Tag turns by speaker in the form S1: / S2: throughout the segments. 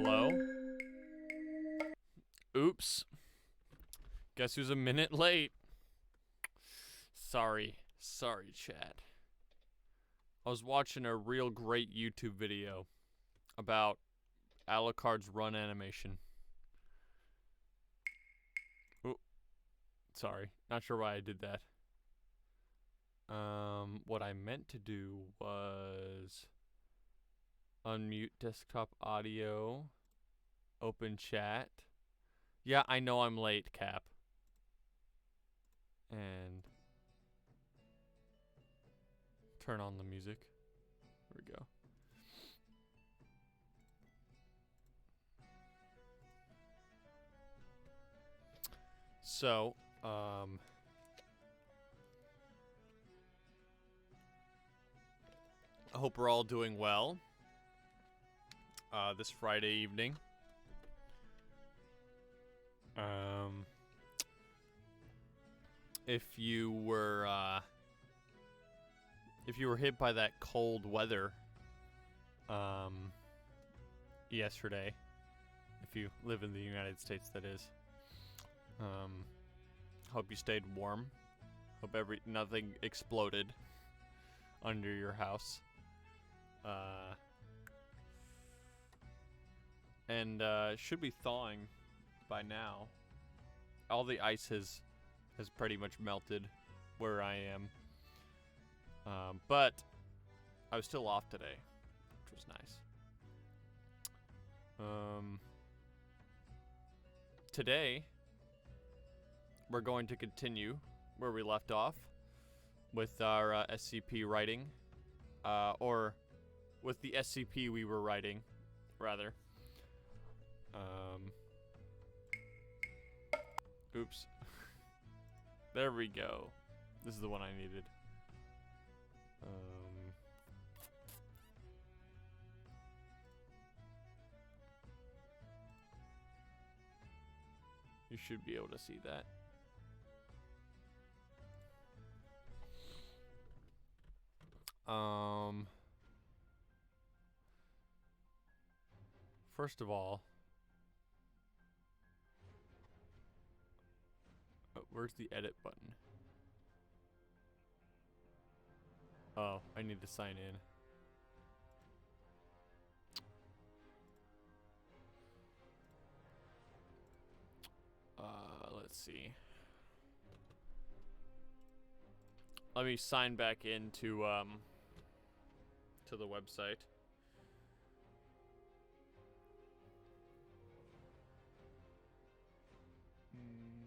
S1: Hello? Oops. Guess who's a minute late? Sorry, chat. I was watching a real great YouTube video about Alucard's run animation. Ooh, sorry, not sure why I did that. What I meant to do was unmute desktop audio, open chat. Yeah, I know I'm late, Cap. And turn on the music. Here we go. So, I hope we're all doing well this Friday evening. If you were hit by that cold weather yesterday, if you live in the United States, that is, hope you stayed warm. Hope nothing exploded under your house. And should be thawing by now. All the ice has pretty much melted where I am. But I was still off today, which was nice. Today we're going to continue where we left off with our SCP writing, or with the SCP we were writing, rather. Oops. There we go. This is the one I needed. You should be able to see that. First of all, where's the edit button? Oh, I need to sign in. Let's see. Let me sign back into to the website.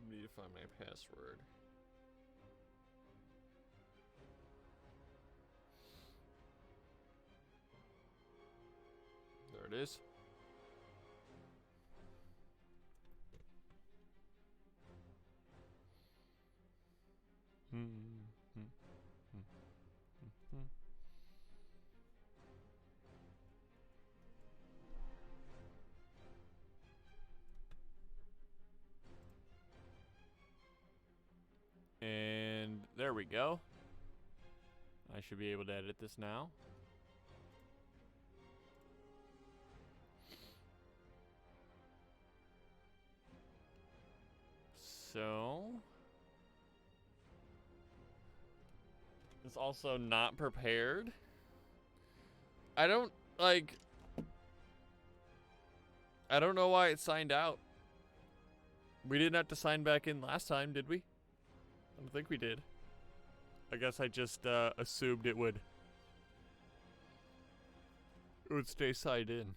S1: Need to find my password. There it is. And there we go. I should be able to edit this now. So it's also not prepared. I don't know why it signed out. We didn't have to sign back in last time, did we? I don't think we did. I guess I just assumed it would stay signed in.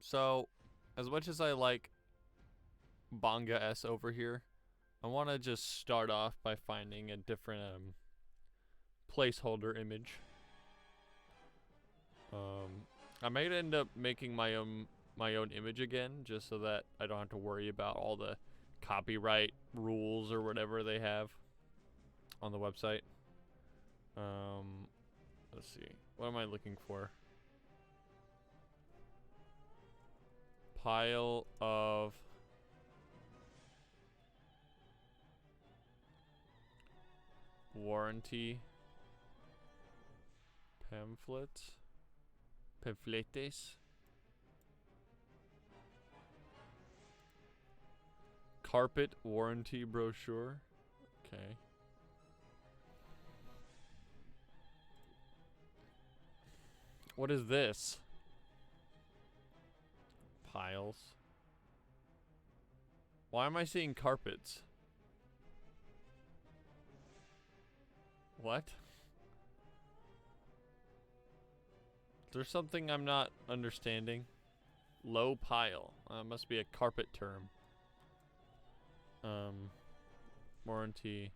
S1: So as much as I like Banga S over here, I want to just start off by finding a different placeholder image. I might end up making my own image again, just so that I don't have to worry about all the copyright rules or whatever they have on the website. Let's see. What am I looking for? Pile of warranty Pamphlet. Pamphlets. Carpet warranty brochure. Okay. What is this? Piles. Why am I seeing carpets? What? There's something I'm not understanding. Low pile. Must be a carpet term. Warranty.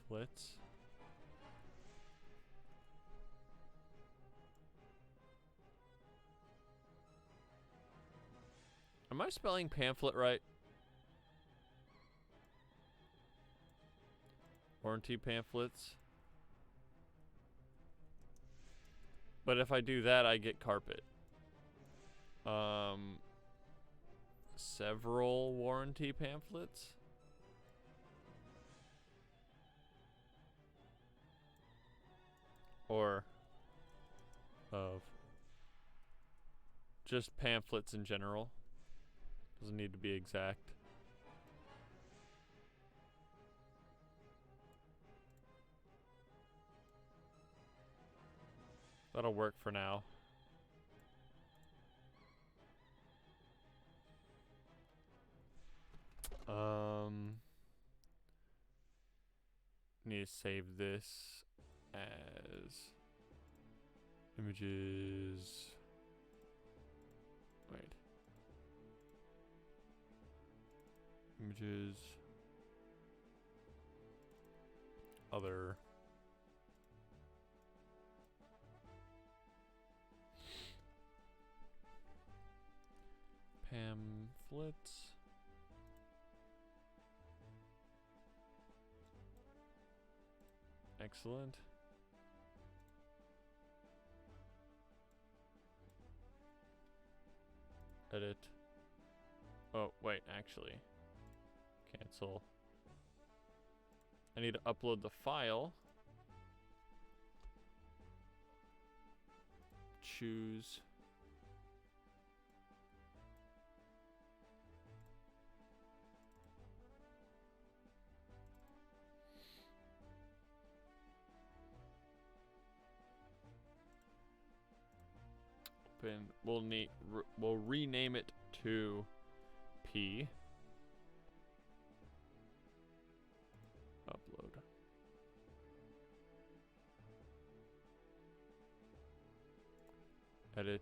S1: Pamphlets. Am I spelling pamphlet right? Warranty pamphlets. But if I do that, I get carpet. Several warranty pamphlets. Or of just pamphlets in general. Doesn't need to be exact. That'll work for now. Need to save this as images. Wait. Images. Other. Pamphlets. Excellent. Edit. Oh, wait, actually. Cancel. I need to upload the file. Choose. Open. We'll rename it to P. Upload. Edit.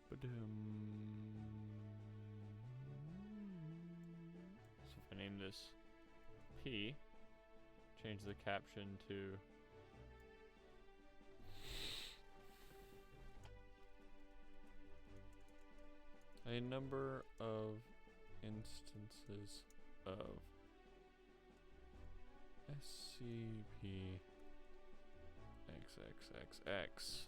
S1: So if I name this P, change the caption to a number of instances of SCP XXXX.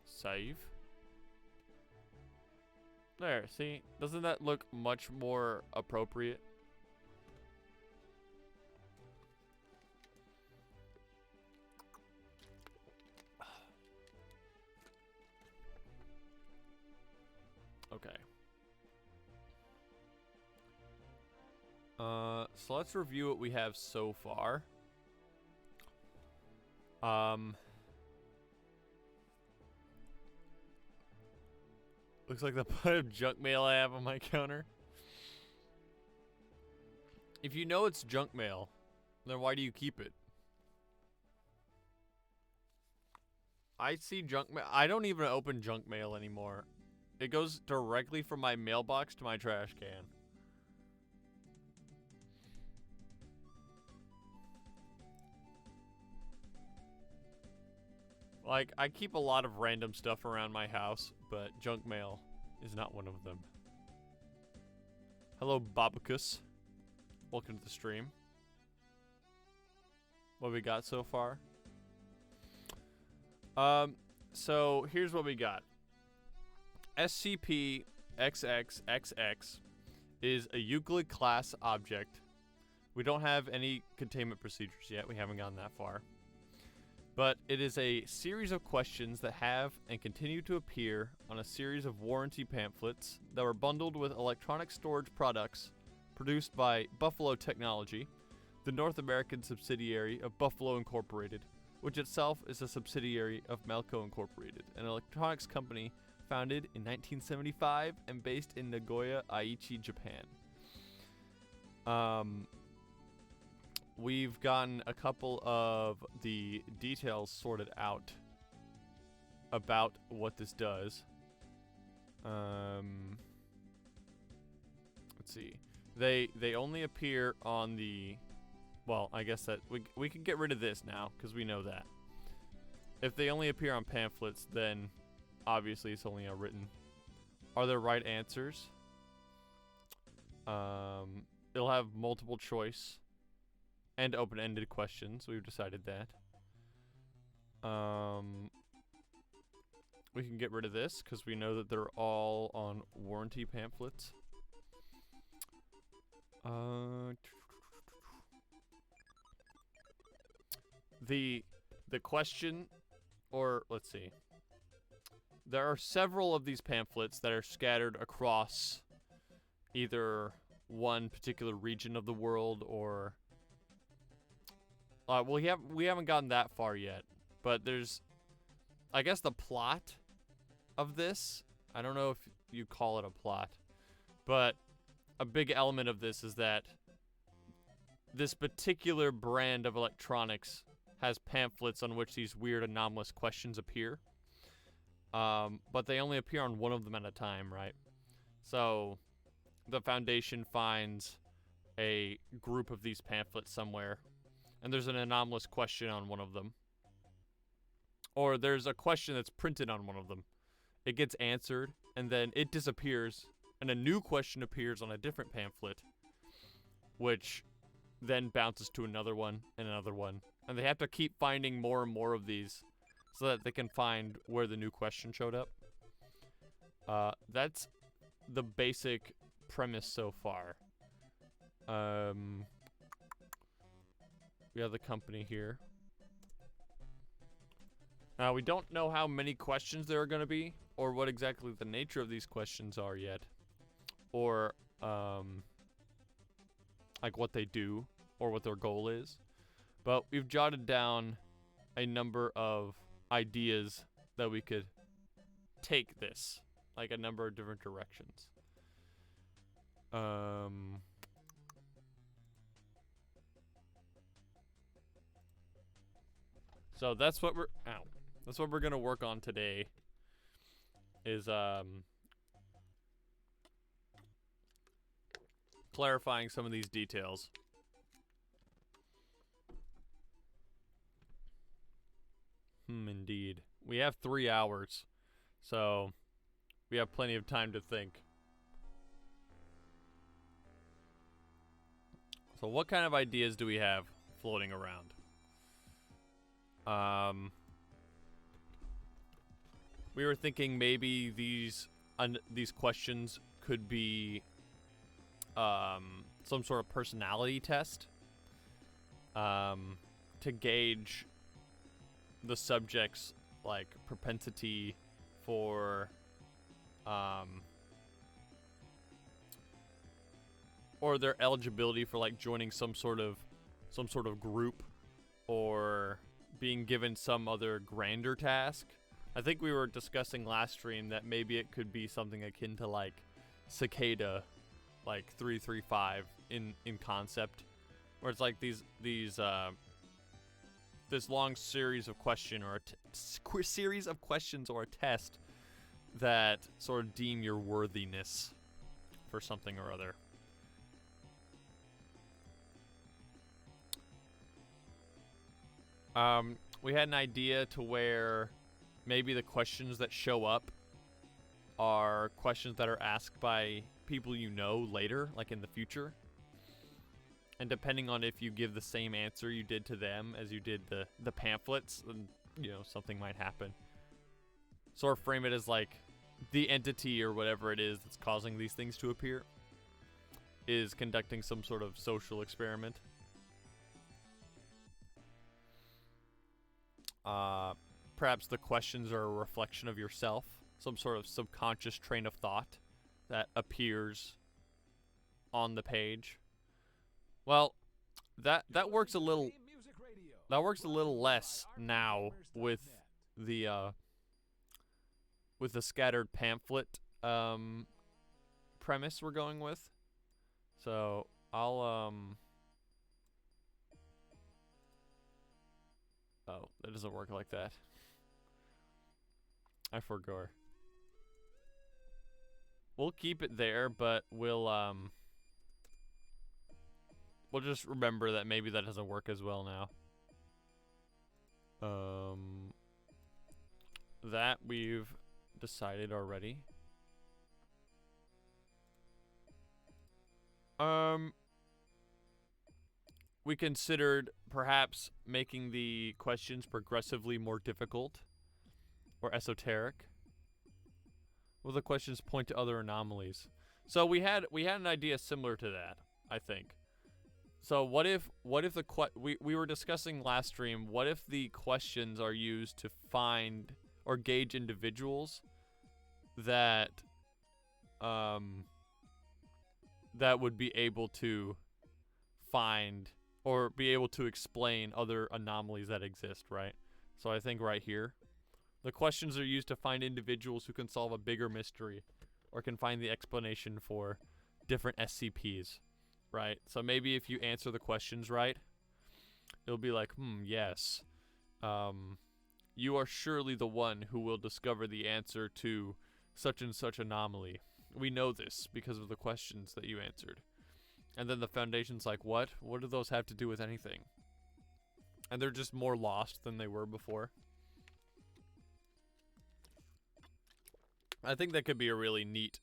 S1: Save. There, see? Doesn't that look much more appropriate? Okay. So let's review what we have so far. Looks like the pile of junk mail I have on my counter. If you know it's junk mail, then why do you keep it? I see junk mail. I don't even open junk mail anymore. It goes directly from my mailbox to my trash can. Like, I keep a lot of random stuff around my house, but junk mail is not one of them. Hello, Babacus. Welcome to the stream. What we got so far? So here's what we got. SCP XXXX is a Euclid class object. We don't have any containment procedures yet. We haven't gotten that far. But it is a series of questions that have and continue to appear on a series of warranty pamphlets that were bundled with electronic storage products produced by Buffalo Technology, the North American subsidiary of Buffalo Incorporated, which itself is a subsidiary of Melco Incorporated, an electronics company founded in 1975 and based in Nagoya, Aichi, Japan. We've gotten a couple of the details sorted out about what this does. Let's see. They only appear on the... Well, I guess that we can get rid of this now, because we know that. If they only appear on pamphlets, then obviously it's only a written. Are there right answers? It'll have multiple choice and open-ended questions. We've decided that. We can get rid of this, because we know that they're all on warranty pamphlets. The question, or let's see. There are several of these pamphlets that are scattered across either one particular region of the world or... well, we haven't gotten that far yet, but there's... I guess the plot of this, I don't know if you call it a plot, but a big element of this is that this particular brand of electronics has pamphlets on which these weird anomalous questions appear. But they only appear on one of them at a time, right? So the Foundation finds a group of these pamphlets somewhere, and there's an anomalous question on one of them. Or there's a question that's printed on one of them. It gets answered, and then it disappears, and a new question appears on a different pamphlet, which then bounces to another one and another one. And they have to keep finding more and more of these so that they can find where the new question showed up. That's the basic premise so far. We have the company here. Now, we don't know how many questions there are going to be, or what exactly the nature of these questions are yet. Or, like what they do, or what their goal is. But we've jotted down a number of ideas that we could take this. Like a number of different directions. So that's what we're gonna work on today. Is clarifying some of these details. Indeed. We have 3 hours, so we have plenty of time to think. So what kind of ideas do we have floating around? We were thinking maybe these questions could be some sort of personality test to gauge the subject's like propensity for or their eligibility for like joining some sort of group or being given some other grander task. I think we were discussing last stream that maybe it could be something akin to like Cicada, like 335 in concept, where it's like this long series of questions or a test that sort of deem your worthiness for something or other. We had an idea to where maybe the questions that show up are questions that are asked by people you know later, like in the future. And depending on if you give the same answer you did to them as you did the pamphlets, then, you know, something might happen. Sort of frame it as like the entity or whatever it is that's causing these things to appear. is conducting some sort of social experiment. Perhaps the questions are a reflection of yourself, some sort of subconscious train of thought that appears on the page. Well, that works a little less now with the scattered pamphlet premise we're going with. So I'll oh, that doesn't work like that. I forgot. We'll keep it there, but we'll just remember that maybe that doesn't work as well now. That we've decided already. We considered perhaps making the questions progressively more difficult or esoteric. Will the questions point to other anomalies? So we had an idea similar to that, I think. So what if we were discussing last stream, what if the questions are used to find or gauge individuals that that would be able to find or be able to explain other anomalies that exist, right? So I think right here, the questions are used to find individuals who can solve a bigger mystery or can find the explanation for different SCPs, right? So maybe if you answer the questions right, it'll be like, yes, you are surely the one who will discover the answer to such and such anomaly. We know this because of the questions that you answered. And then the Foundation's like, what? What do those have to do with anything? And they're just more lost than they were before. I think that could be a really neat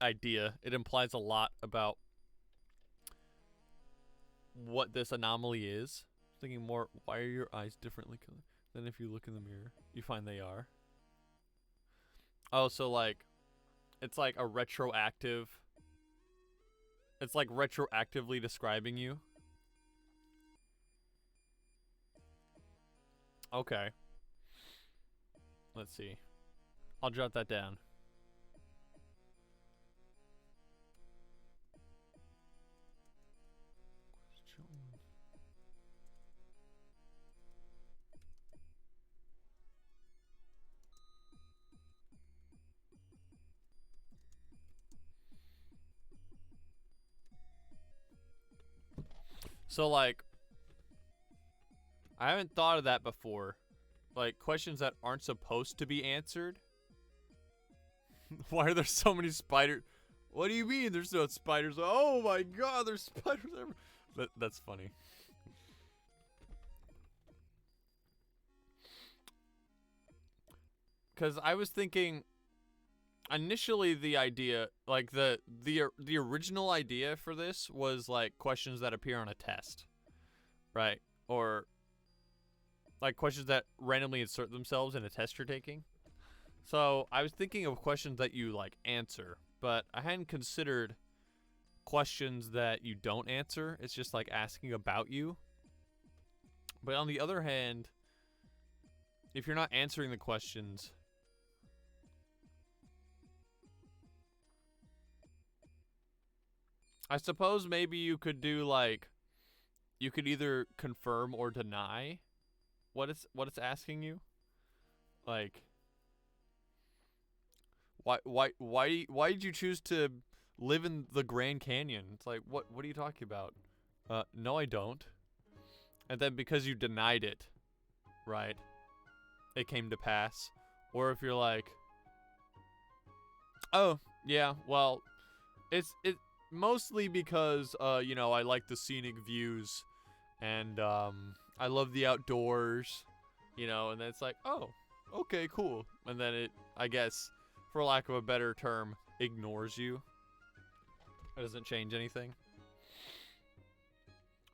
S1: idea. It implies a lot about what this anomaly is. Thinking more, why are your eyes differently colored than if you look in the mirror? You find they are. Oh, so like, it's like a retroactive. It's like retroactively describing you. Okay. Let's see. I'll jot that down. So like, I haven't thought of that before. Like, questions that aren't supposed to be answered. Why are there so many spiders? What do you mean there's no spiders? Oh my god, there's spiders everywhere. That's funny. Because I was thinking, initially the idea, like the original idea for this was like questions that appear on a test, right? Or like questions that randomly insert themselves in a test you're taking. So I was thinking of questions that you like answer, but I hadn't considered questions that you don't answer. It's just like asking about you. But on the other hand, if you're not answering the questions, I suppose maybe you could do like, you could either confirm or deny what it's asking you. Like, why did you choose to live in the Grand Canyon? It's like, what are you talking about? No, I don't. And then because you denied it, right, it came to pass. Or if you're like, oh yeah, well, it mostly because you know, I like the scenic views and I love the outdoors, you know, and then it's like, oh, okay, cool. And then it, I guess, for lack of a better term, ignores you. It doesn't change anything.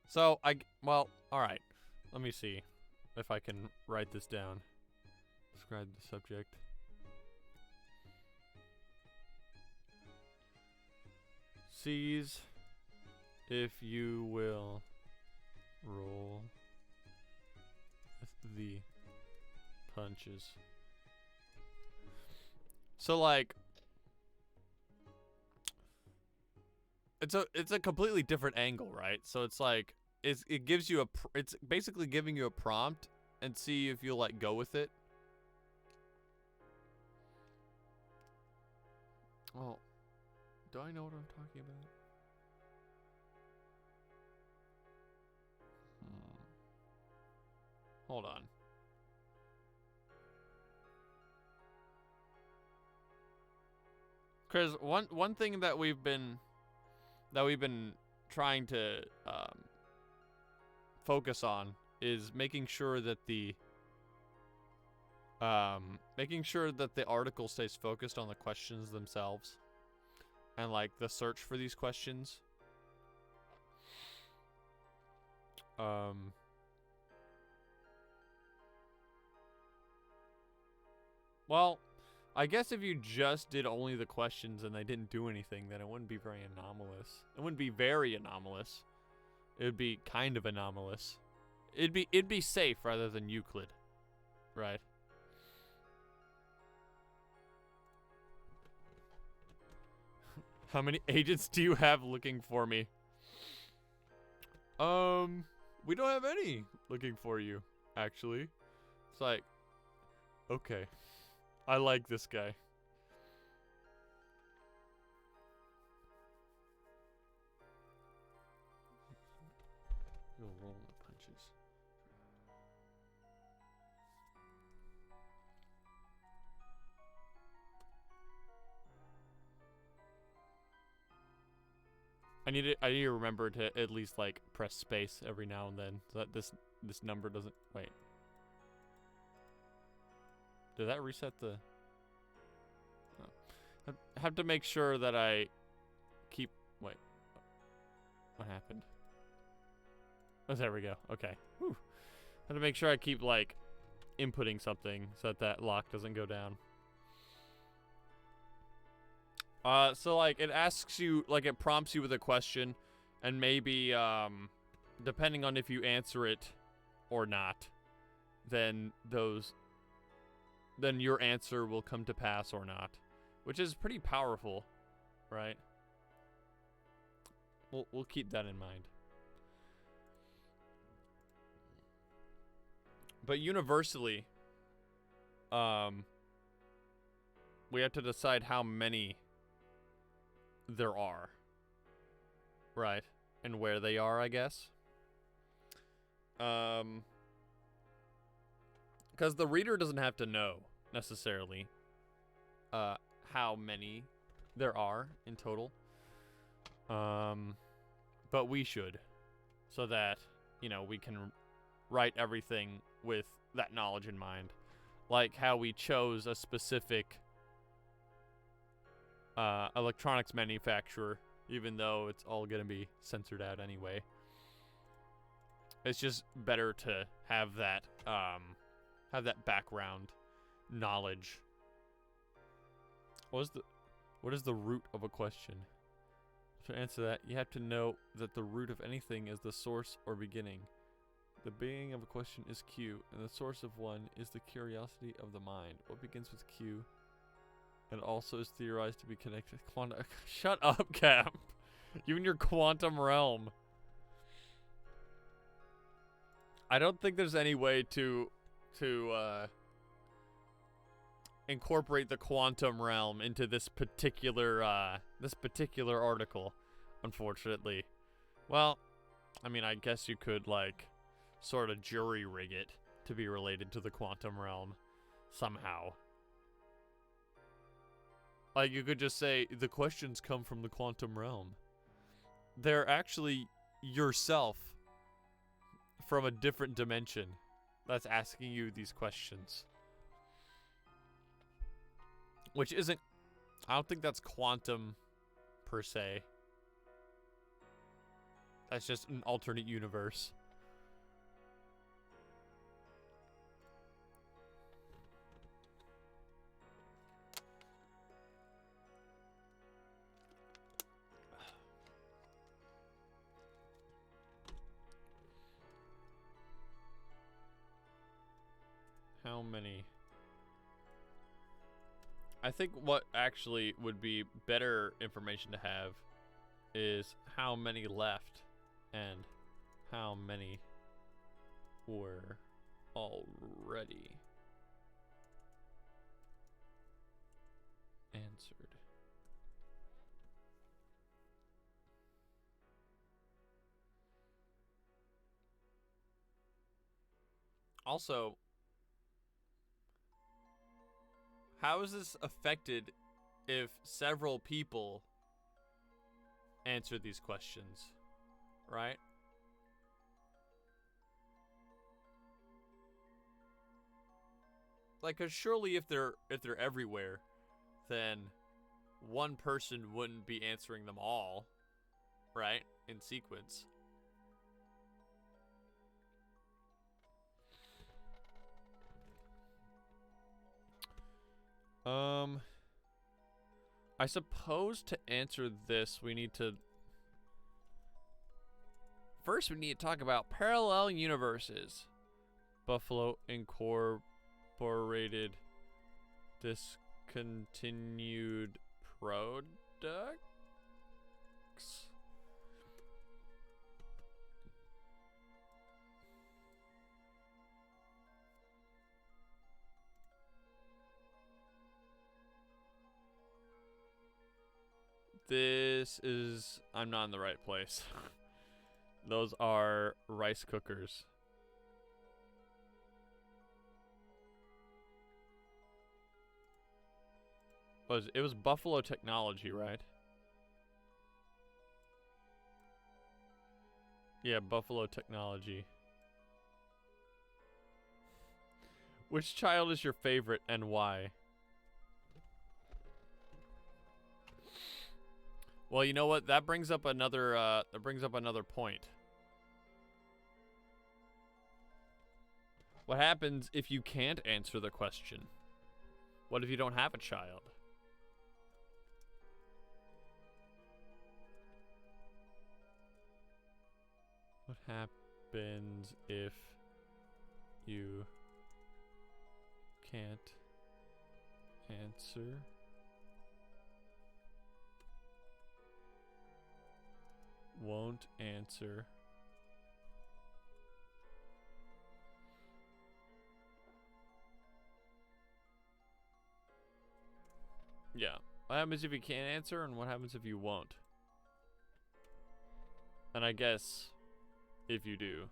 S1: So, well, alright. Let me see if I can write this down. Describe the subject. sees if you will roll with the punches. So like it's a completely different angle, right? So it's like it gives you it's basically giving you a prompt and see if you'll like go with it. Oh, do I know what I'm talking about? Hold on. Because one thing that we've been trying to focus on is making sure that the article stays focused on the questions themselves and like the search for these questions. Well, I guess if you just did only the questions and they didn't do anything, then it wouldn't be very anomalous. It wouldn't be very anomalous. It would be kind of anomalous. It'd be safe rather than Euclid, right? How many agents do you have looking for me? We don't have any looking for you, actually. It's like, okay. I like this guy. You'll roll the punches. I need to remember to at least like press space every now and then so that this number doesn't wait. Did that reset the? Oh. I have to make sure that I keep. Wait. What happened? Oh, there we go. Okay. Whew. I have to make sure I keep like inputting something so that lock doesn't go down. So like it asks you, like it prompts you with a question, and maybe depending on if you answer it or not, then your answer will come to pass or not, which is pretty powerful, right? We'll keep that in mind. But universally, we have to decide how many there are, right? And where they are, I guess. Because the reader doesn't have to know necessarily how many there are in total. But we should, so that, you know, we can write everything with that knowledge in mind. Like how we chose a specific electronics manufacturer, even though it's all gonna be censored out anyway. It's just better to have that background knowledge. What is the root of a question? To answer that, you have to know that the root of anything is the source or beginning. The beginning of a question is Q, and the source of one is the curiosity of the mind. What begins with Q and also is theorized to be connected with quantum. Shut up, Cap. You and your quantum realm. I don't think there's any way to incorporate the quantum realm into this particular article, unfortunately. Well, I mean, I guess you could like sort of jury rig it to be related to the quantum realm somehow. Like, you could just say, the questions come from the quantum realm. They're actually yourself from a different dimension that's asking you these questions. Which isn't... I don't think that's quantum, per se. That's just an alternate universe. how many? I think what actually would be better information to have is how many left and how many were already answered. Also, how is this affected if several people answer these questions, right? Like, 'cause surely if they're everywhere, then one person wouldn't be answering them all, right? In sequence. I suppose to answer this, we need to... First, we need to talk about parallel universes. Buffalo Incorporated discontinued products? This is... I'm not in the right place. Those are rice cookers. It was Buffalo Technology, right? Yeah, Buffalo Technology. Which child is your favorite and why? Well, you know what? That brings up another point. What happens if you can't answer the question? What if you don't have a child? What happens if you can't answer? Won't answer. Yeah. What happens if you can't answer, and what happens if you won't? And I guess if you do.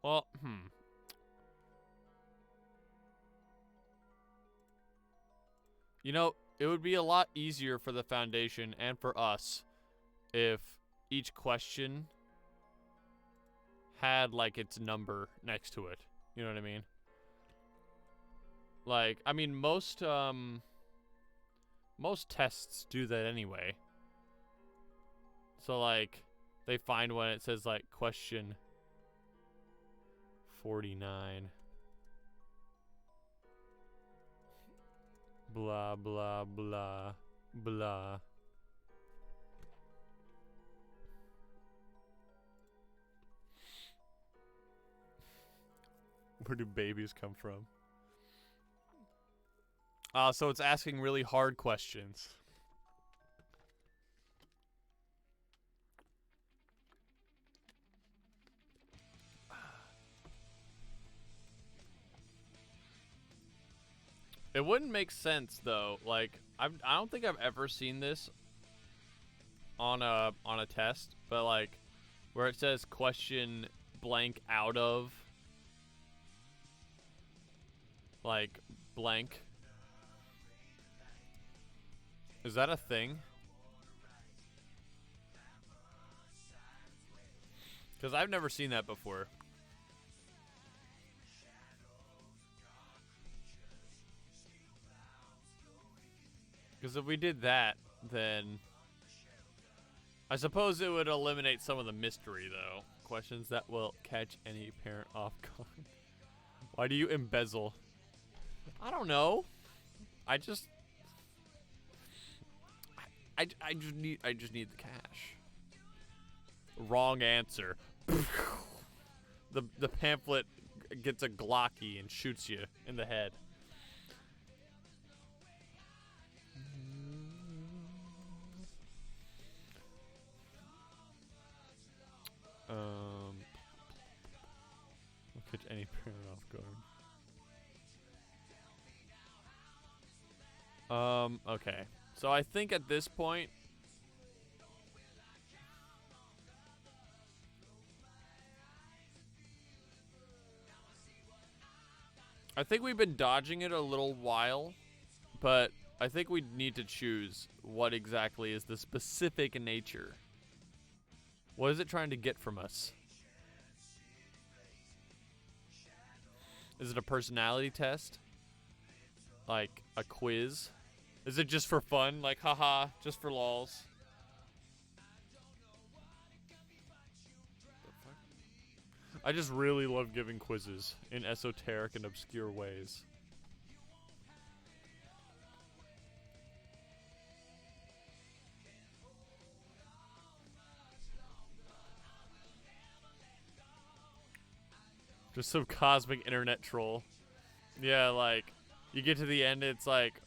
S1: Well, You know, it would be a lot easier for the Foundation and for us if each question had, like, its number next to it. You know what I mean? Like, I mean, most tests do that anyway. So, like, they find one, it says, like, question 49. Blah, blah, blah, blah. Where do babies come from? So it's asking really hard questions. It wouldn't make sense though. Like I don't think I've ever seen this on a test, but like where it says question blank out of like blank. Is that a thing? Because I've never seen that before. Because if we did that, then I suppose it would eliminate some of the mystery, though. Questions that will catch any parent off guard. Why do you embezzle? I don't know. I just need the cash. Wrong answer. The pamphlet gets a Glocky and shoots you in the head. Will catch any parent off guard. Okay. So I think at this point, I think we've been dodging it a little while, but I think we need to choose what exactly is the specific nature. What is it trying to get from us? Is it a personality test? Like a quiz? Is it just for fun? Like, haha, just for lols? I just really love giving quizzes in esoteric and obscure ways. Just some cosmic internet troll. Yeah, like, you get to the end, it's like,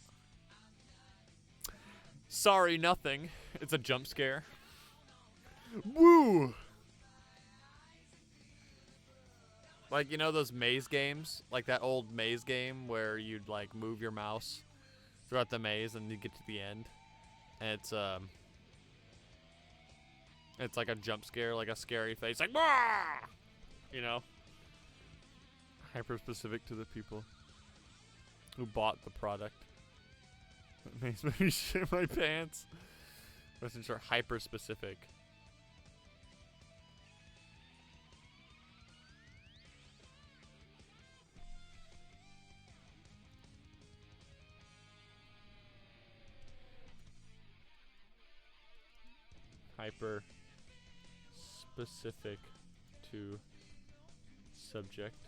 S1: sorry, nothing. It's a jump scare. Woo! Like, you know those maze games? Like that old maze game where you'd, like, move your mouse throughout the maze and you get to the end. And it's like a jump scare, like a scary face, like, bah! You know? Hyper-specific to the people who bought the product. It makes me shit my pants. Questions are hyper-specific. Hyper-specific to subject.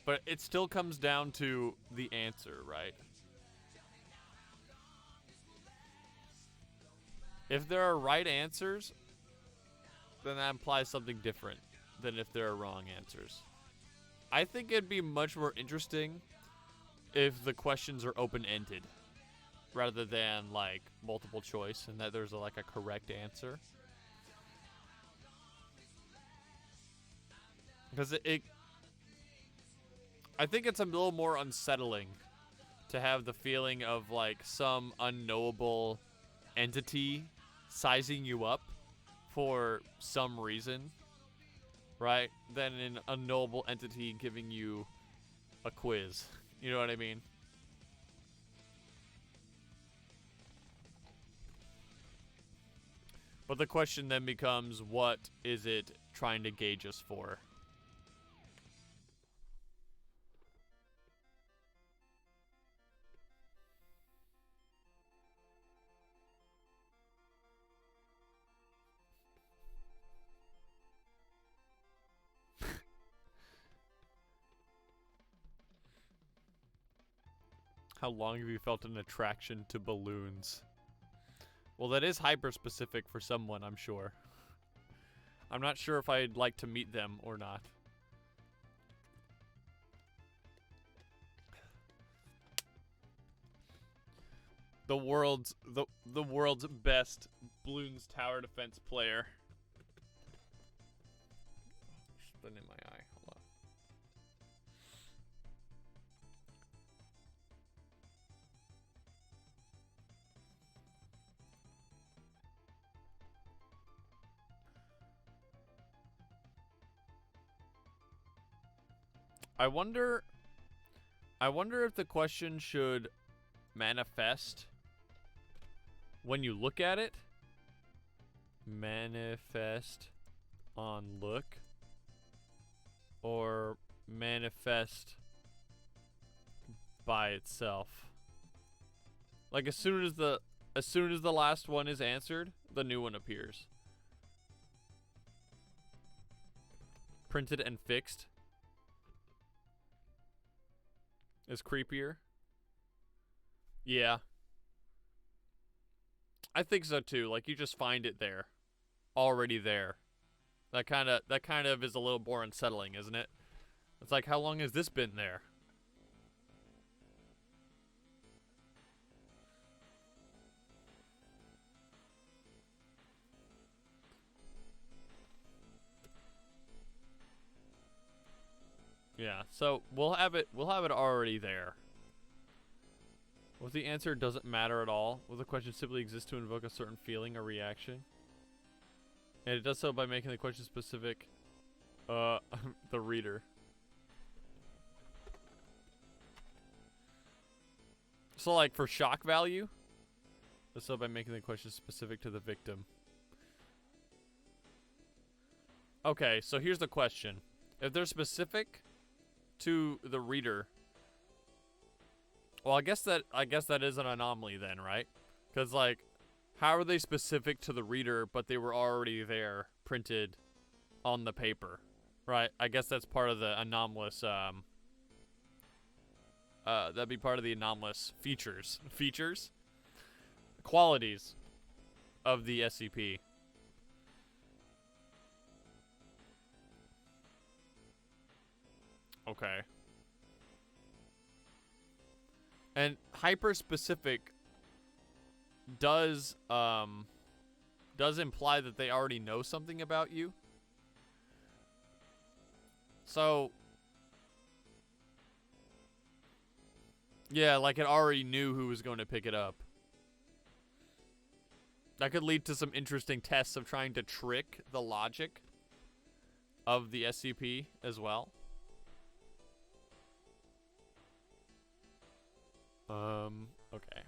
S1: But it still comes down to the answer, right? If there are right answers, then that implies something different than if there are wrong answers. I think it'd be much more interesting if the questions are open-ended rather than like multiple choice and that there's like a correct answer. Because I think it's a little more unsettling to have the feeling of like some unknowable entity sizing you up for some reason, right? Than an unknowable entity giving you a quiz. You know what I mean? But the question then becomes, what is it trying to gauge us for? How long have you felt an attraction to balloons? Well, that is hyper-specific for someone, I'm sure. I'm not sure if I'd like to meet them or not. The world's best balloons tower defense player. Spin in my eye. Hold on. I wonder if the question should manifest when you look at it. Manifest on look. Or manifest by itself. Like as soon as the last one is answered, the new one appears. Printed and fixed is creepier. Yeah. I think so too. Like you just find it there. Already there. That kind of is a little more unsettling, isn't it? It's like, how long has this been there? Yeah, so we'll have it already there. What if the answer doesn't matter at all? Will the question simply exist to invoke a certain feeling or reaction? And it does so by making the question specific the reader. So like for shock value, does so by making the question specific to the victim. Okay, so here's the question. If they're specific to the reader, well, I guess that is an anomaly then, right? Because like, how are they specific to the reader, but they were already there, printed on the paper, right? I guess that's part of the anomalous. That'd be part of the anomalous features, qualities of the SCP. Okay. And hyper-specific does imply that they already know something about you. So, yeah, like it already knew who was going to pick it up. That could lead to some interesting tests of trying to trick the logic of the SCP as well. Okay.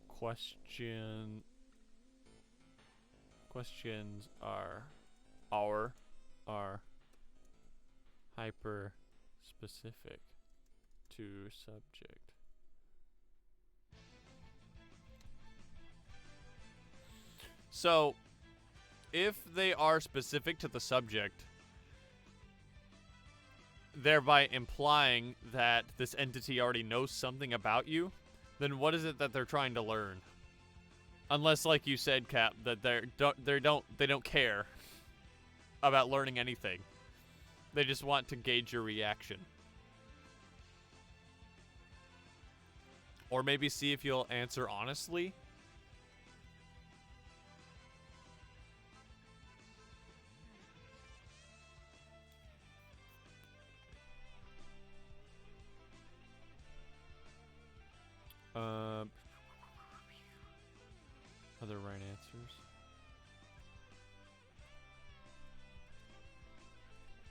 S1: Questions are hyper specific to subject. So, if they are specific to the subject, thereby implying that this entity already knows something about you, then what is it that they're trying to learn? Unless, like you said, Cap, that they don't care about learning anything. They just want to gauge your reaction. Or maybe see if you'll answer honestly. Other right answers.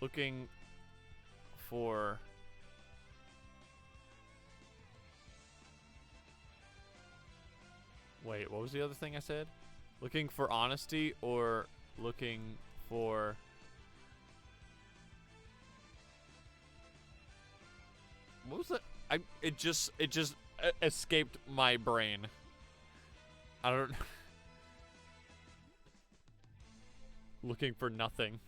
S1: Looking for wait, what was the other thing I said? Looking for honesty or looking for what was it? It just escaped my brain. I don't looking for nothing.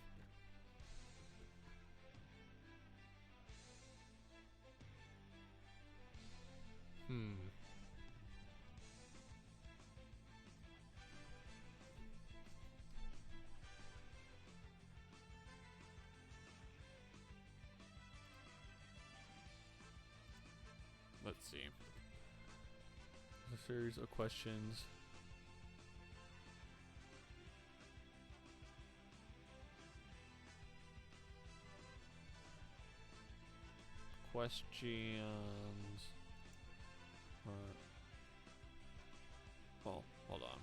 S1: Let's see. A series of questions. Well, hold on.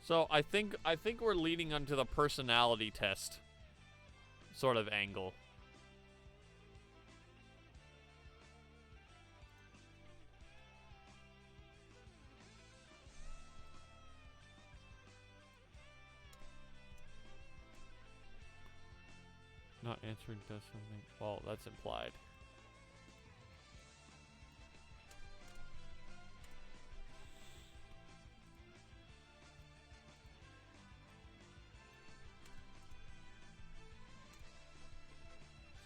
S1: So I think we're leading onto the personality test sort of angle. Not answering does something. Well, that's implied.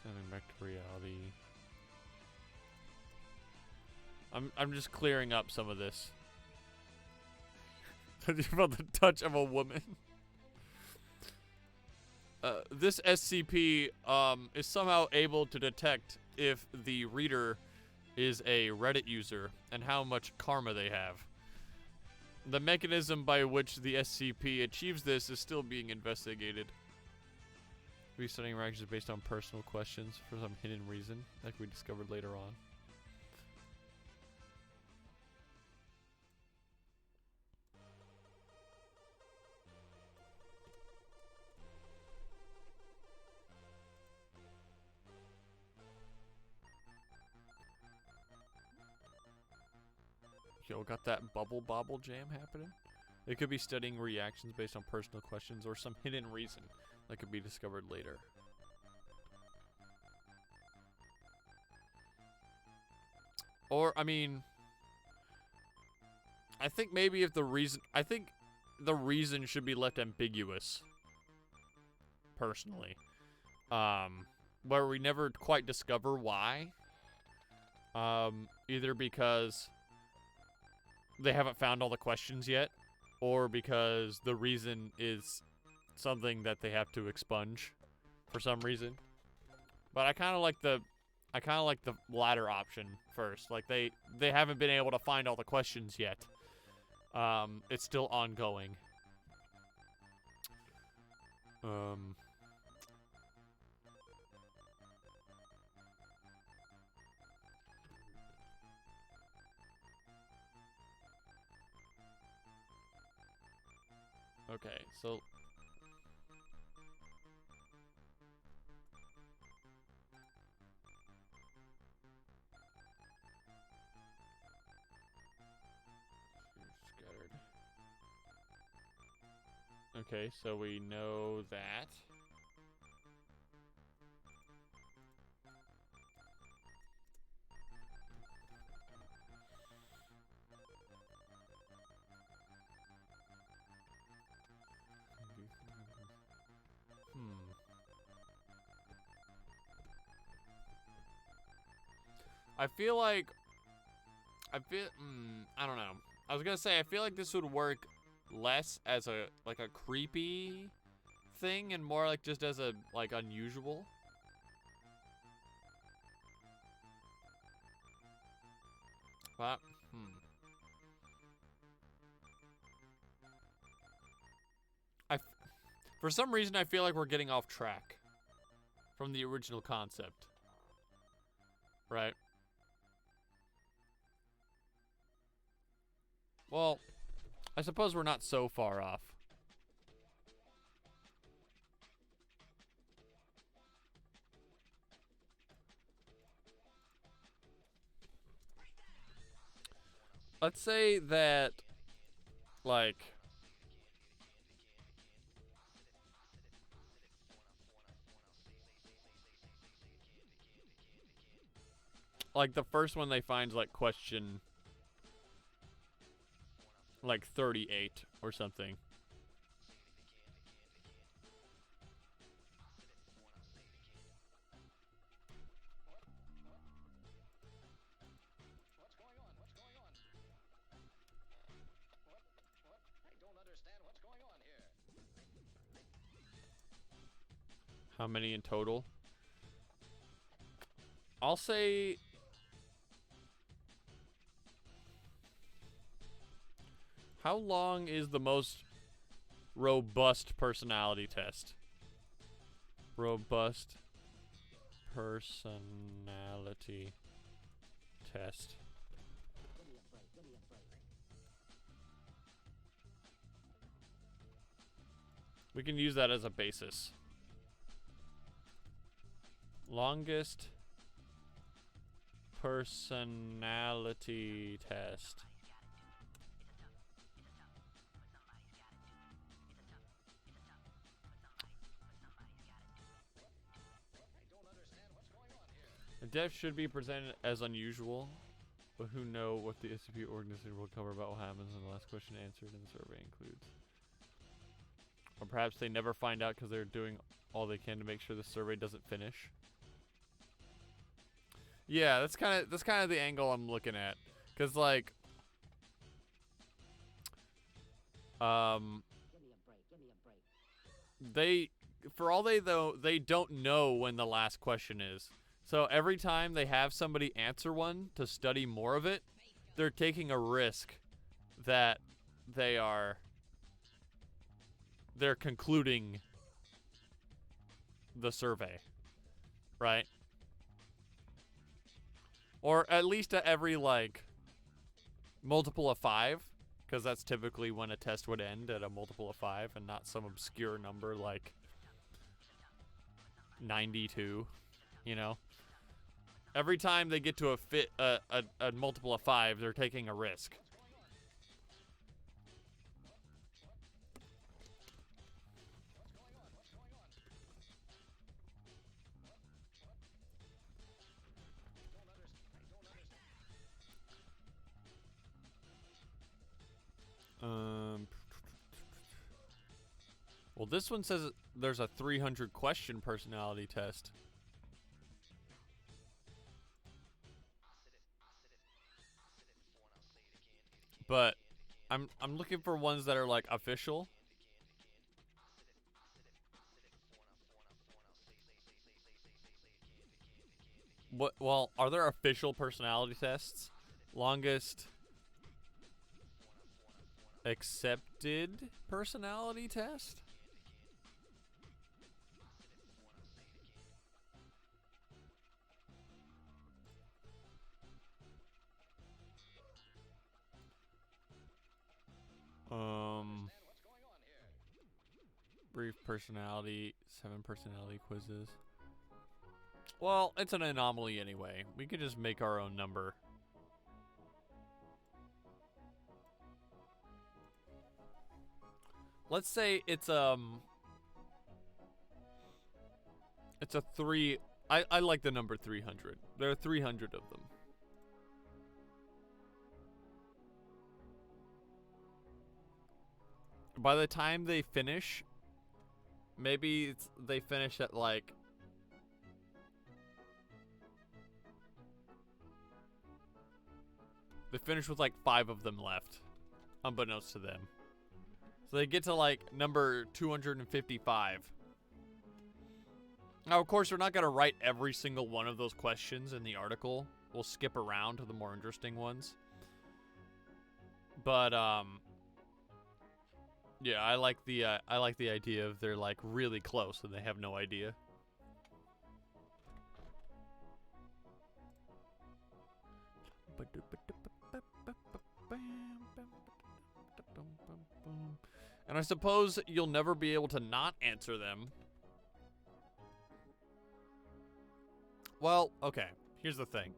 S1: Sending back to reality. I'm just clearing up some of this. About the touch of a woman. This SCP is somehow able to detect if the reader is a Reddit user and how much karma they have. The mechanism by which the SCP achieves this is still being investigated. Resetting reactions based on personal questions for some hidden reason, like we discovered later on. Yo, got that bubble bobble jam happening? It could be studying reactions based on personal questions or some hidden reason that could be discovered later. Or, I mean, I think maybe if the reason, I think the reason should be left ambiguous. Personally. Where we never quite discover why. Either because they haven't found all the questions yet, or because the reason is something that they have to expunge for some reason. But I kind of like the latter option first. Like they haven't been able to find all the questions yet. It's still ongoing. Okay, so scattered. Okay, so we know that. I feel like I don't know. I was gonna say I feel like this would work less as a creepy thing and more like just as a unusual. But for some reason I feel like we're getting off track from the original concept. Right? Well, I suppose we're not so far off. Let's say that, like the first one they find is like question 38 or something. How many in total? I'll say how long is the most robust personality test? Robust personality test. We can use that as a basis. Longest personality test. Death should be presented as unusual, but who know what the SCP organization will cover about what happens in the last question answered in the survey includes. Or perhaps they never find out because they're doing all they can to make sure the survey doesn't finish. Yeah, that's kind of the angle I'm looking at, cause like, they, for all they don't know when the last question is. So every time they have somebody answer one to study more of it, they're taking a risk that they're concluding the survey, right? Or at least at every, like, multiple of 5, because that's typically when a test would end, at a multiple of 5, and not some obscure number like 92, you know? Every time they get to a multiple of 5, they're taking a risk. Well, this one says there's a 300 question personality test. But I'm looking for ones that are like official. What? Well, are there official personality tests? Longest accepted personality test? Brief personality, 7 personality quizzes. Well, it's an anomaly anyway. We could just make our own number. Let's say it's a 3. I like the number 300. There are 300 of them. By the time they finish, maybe they finish at like they finish with like 5 of them left, unbeknownst to them. So they get to like number 255. Now, of course, we're not going to write every single one of those questions in the article. We'll skip around to the more interesting ones. But yeah, I like the idea of they're like really close and they have no idea. And I suppose you'll never be able to not answer them. Well, okay, here's the thing.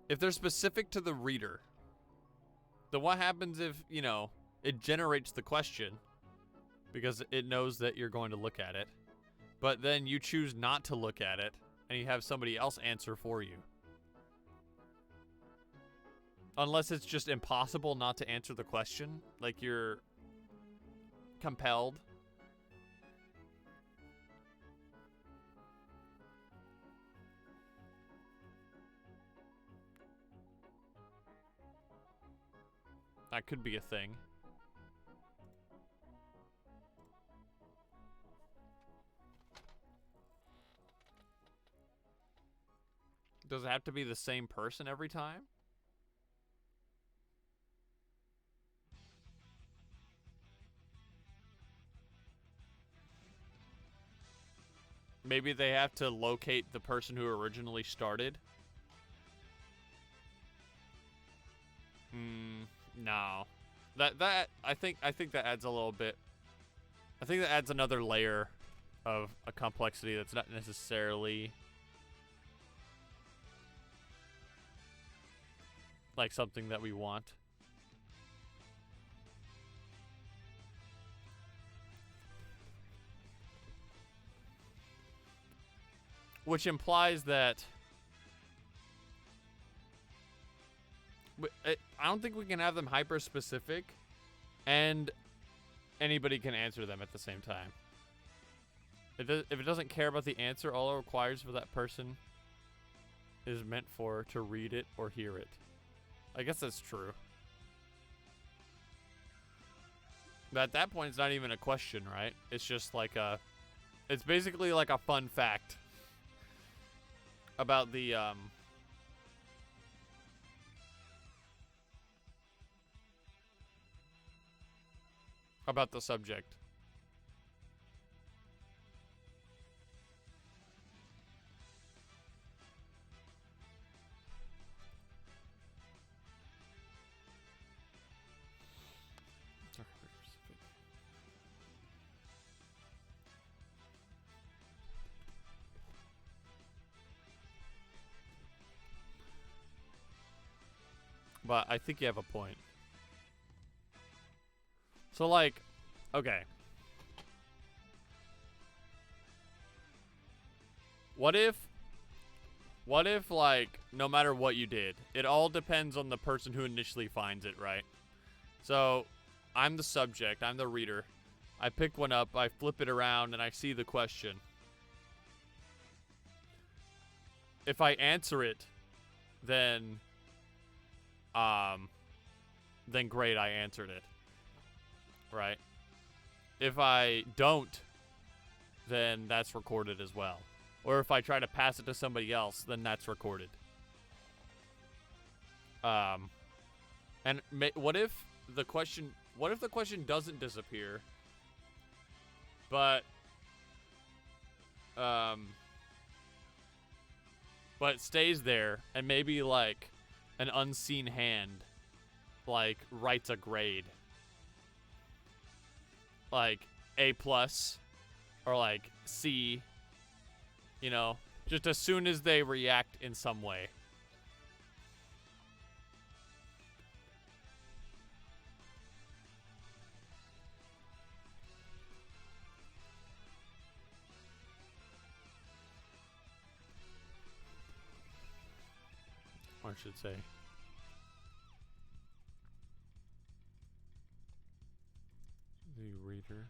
S1: If they're specific to the reader, then what happens if, you know, it generates the question because it knows that you're going to look at it, but then you choose not to look at it and you have somebody else answer for you? Unless it's just impossible not to answer the question, like you're compelled. That could be a thing. Does it have to be the same person every time? Maybe they have to locate the person who originally started. No. That I think that adds a little bit. I think that adds another layer of a complexity that's not necessarily like something that we want. Which implies that I don't think we can have them hyper specific, and anybody can answer them at the same time. If it doesn't care about the answer, all it requires for that person is meant for to read it or hear it. I guess that's true. But at that point, it's not even a question, right? It's just like a... It's basically like a fun fact about the, about the subject. But I think you have a point. So, like, okay. What if, like, no matter what you did, it all depends on the person who initially finds it, right? So, I'm the subject, I'm the reader. I pick one up, I flip it around, and I see the question. If I answer it, then great, I answered it. Right? If I don't, then that's recorded as well. Or if I try to pass it to somebody else, then that's recorded. And what if the question doesn't disappear, but it stays there, and maybe like an unseen hand like writes a grade, like A+ or like C, you know, just as soon as they react in some way. Or I should say, the reader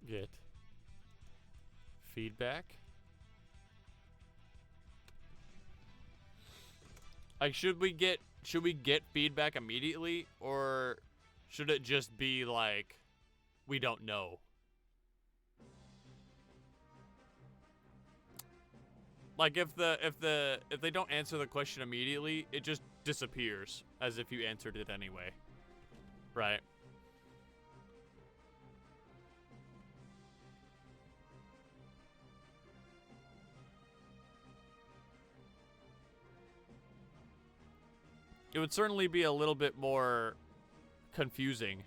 S1: get feedback. Like, should we get feedback immediately, or should it just be like we don't know? Like, if they don't answer the question immediately, it just disappears as if you answered it anyway. Right? It would certainly be a little bit more confusing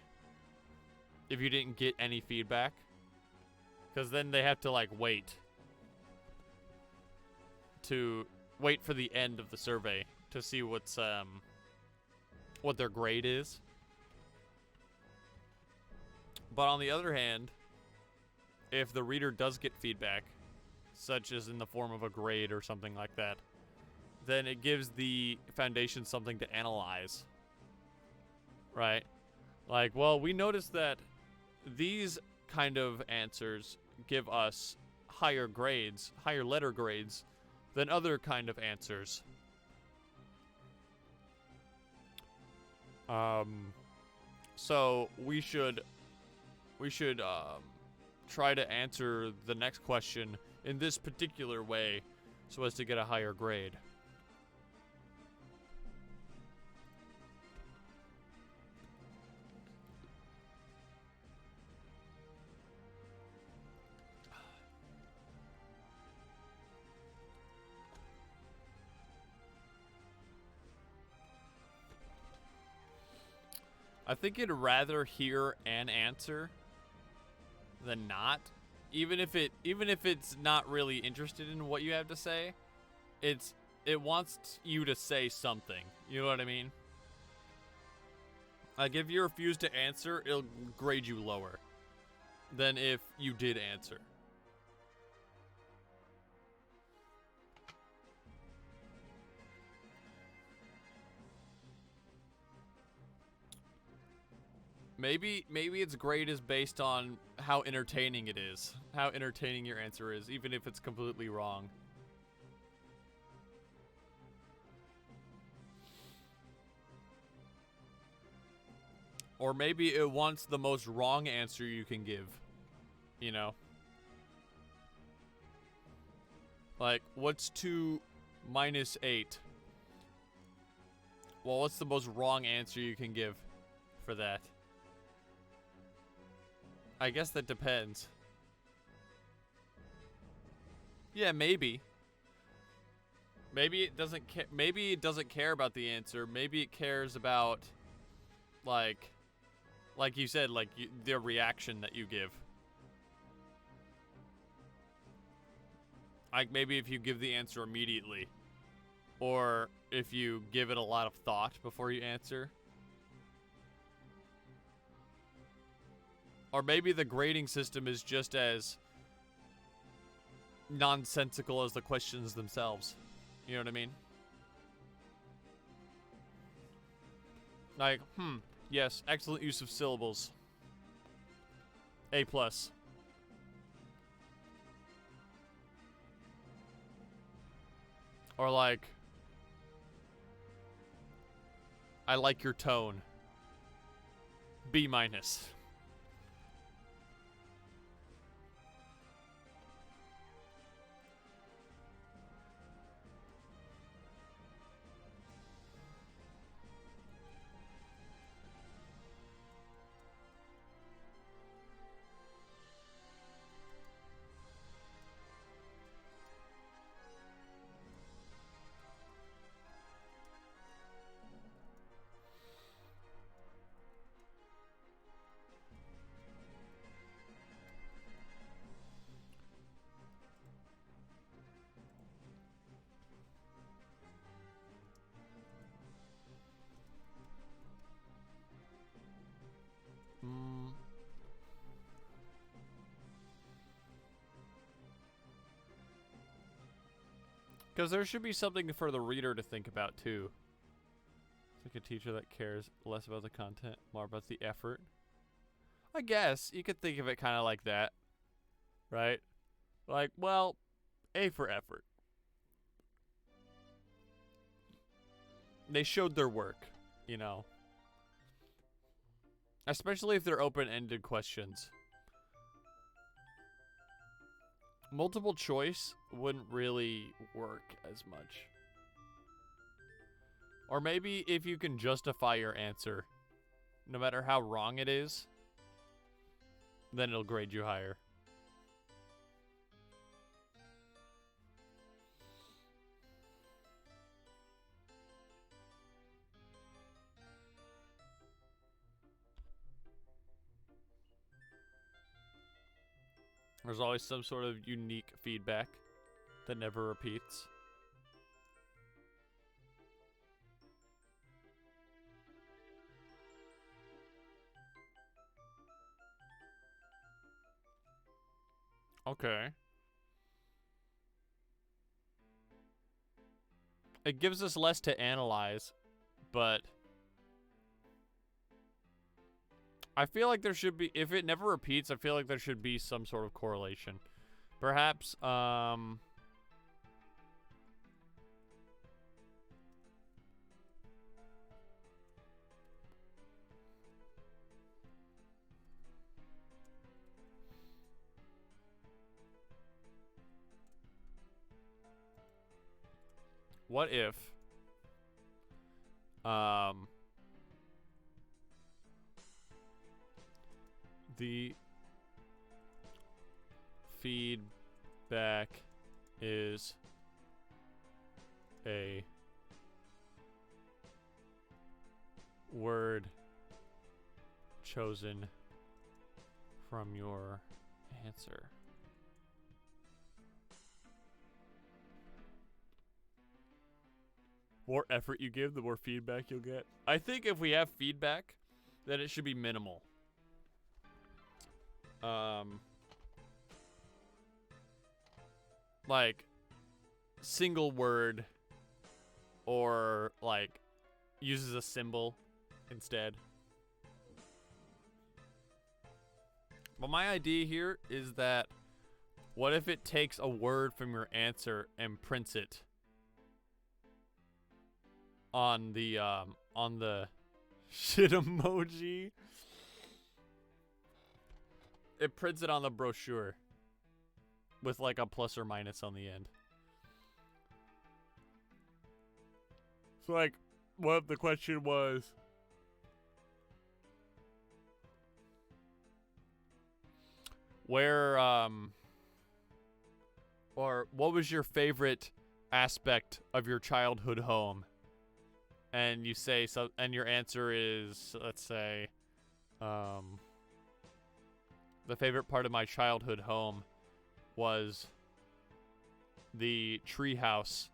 S1: if you didn't get any feedback, because then they have to like wait for the end of the survey to see what their grade is. But on the other hand, if the reader does get feedback, such as in the form of a grade or something like that, then it gives the Foundation something to analyze. Right? Like, well, we noticed that these kind of answers give us higher grades, higher letter grades, than other kind of answers. So we should try to answer the next question in this particular way so as to get a higher grade. I think it'd rather hear an answer than not. Even if it's not really interested in what you have to say, it wants you to say something. You know what I mean? Like, if you refuse to answer, it'll grade you lower than if you did answer. Maybe its grade is based on how entertaining it is. How entertaining your answer is, even if it's completely wrong. Or maybe it wants the most wrong answer you can give. You know? Like, what's 2 minus 8? Well, what's the most wrong answer you can give for that? I guess that depends. Yeah, maybe. Maybe it doesn't care. Maybe it doesn't care about the answer. Maybe it cares about, like you said, like the reaction that you give. Like maybe if you give the answer immediately, or if you give it a lot of thought before you answer. Or maybe the grading system is just as nonsensical as the questions themselves. You know what I mean? Like, yes, excellent use of syllables. A+. Or like, I like your tone. B-. Because there should be something for the reader to think about, too. It's like a teacher that cares less about the content, more about the effort. I guess you could think of it kind of like that, right? Like, well, A for effort. They showed their work, you know. Especially if they're open-ended questions. Multiple choice wouldn't really work as much. Or maybe if you can justify your answer, no matter how wrong it is, then it'll grade you higher. There's always some sort of unique feedback that never repeats. Okay. It gives us less to analyze, but I feel like there should be, if it never repeats, I feel like there should be some sort of correlation. Perhaps, what if, the feedback is a word chosen from your answer. More effort you give, the more feedback you'll get. I think if we have feedback, then it should be minimal. Like single word, or like uses a symbol instead. Well, my idea here is that what if it takes a word from your answer and prints it on the shit emoji? It prints it on the brochure with like a plus or minus on the end. So like, what if the question was, where or what was your favorite aspect of your childhood home? And you say so, and your answer is, let's say, the favorite part of my childhood home was the treehouse,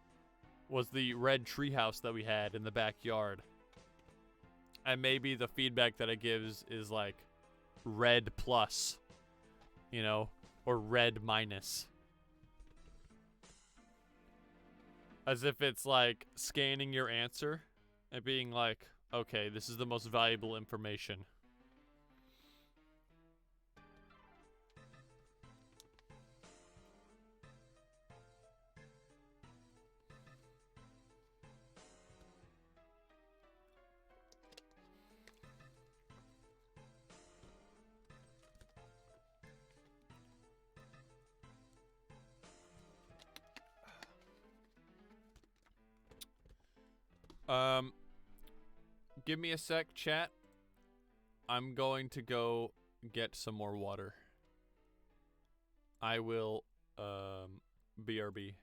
S1: was the red treehouse that we had in the backyard. And maybe the feedback that it gives is like red plus, you know, or red minus. As if it's like scanning your answer and being like, okay, this is the most valuable information. Give me a sec, chat. I'm going to go get some more water. I will, BRB.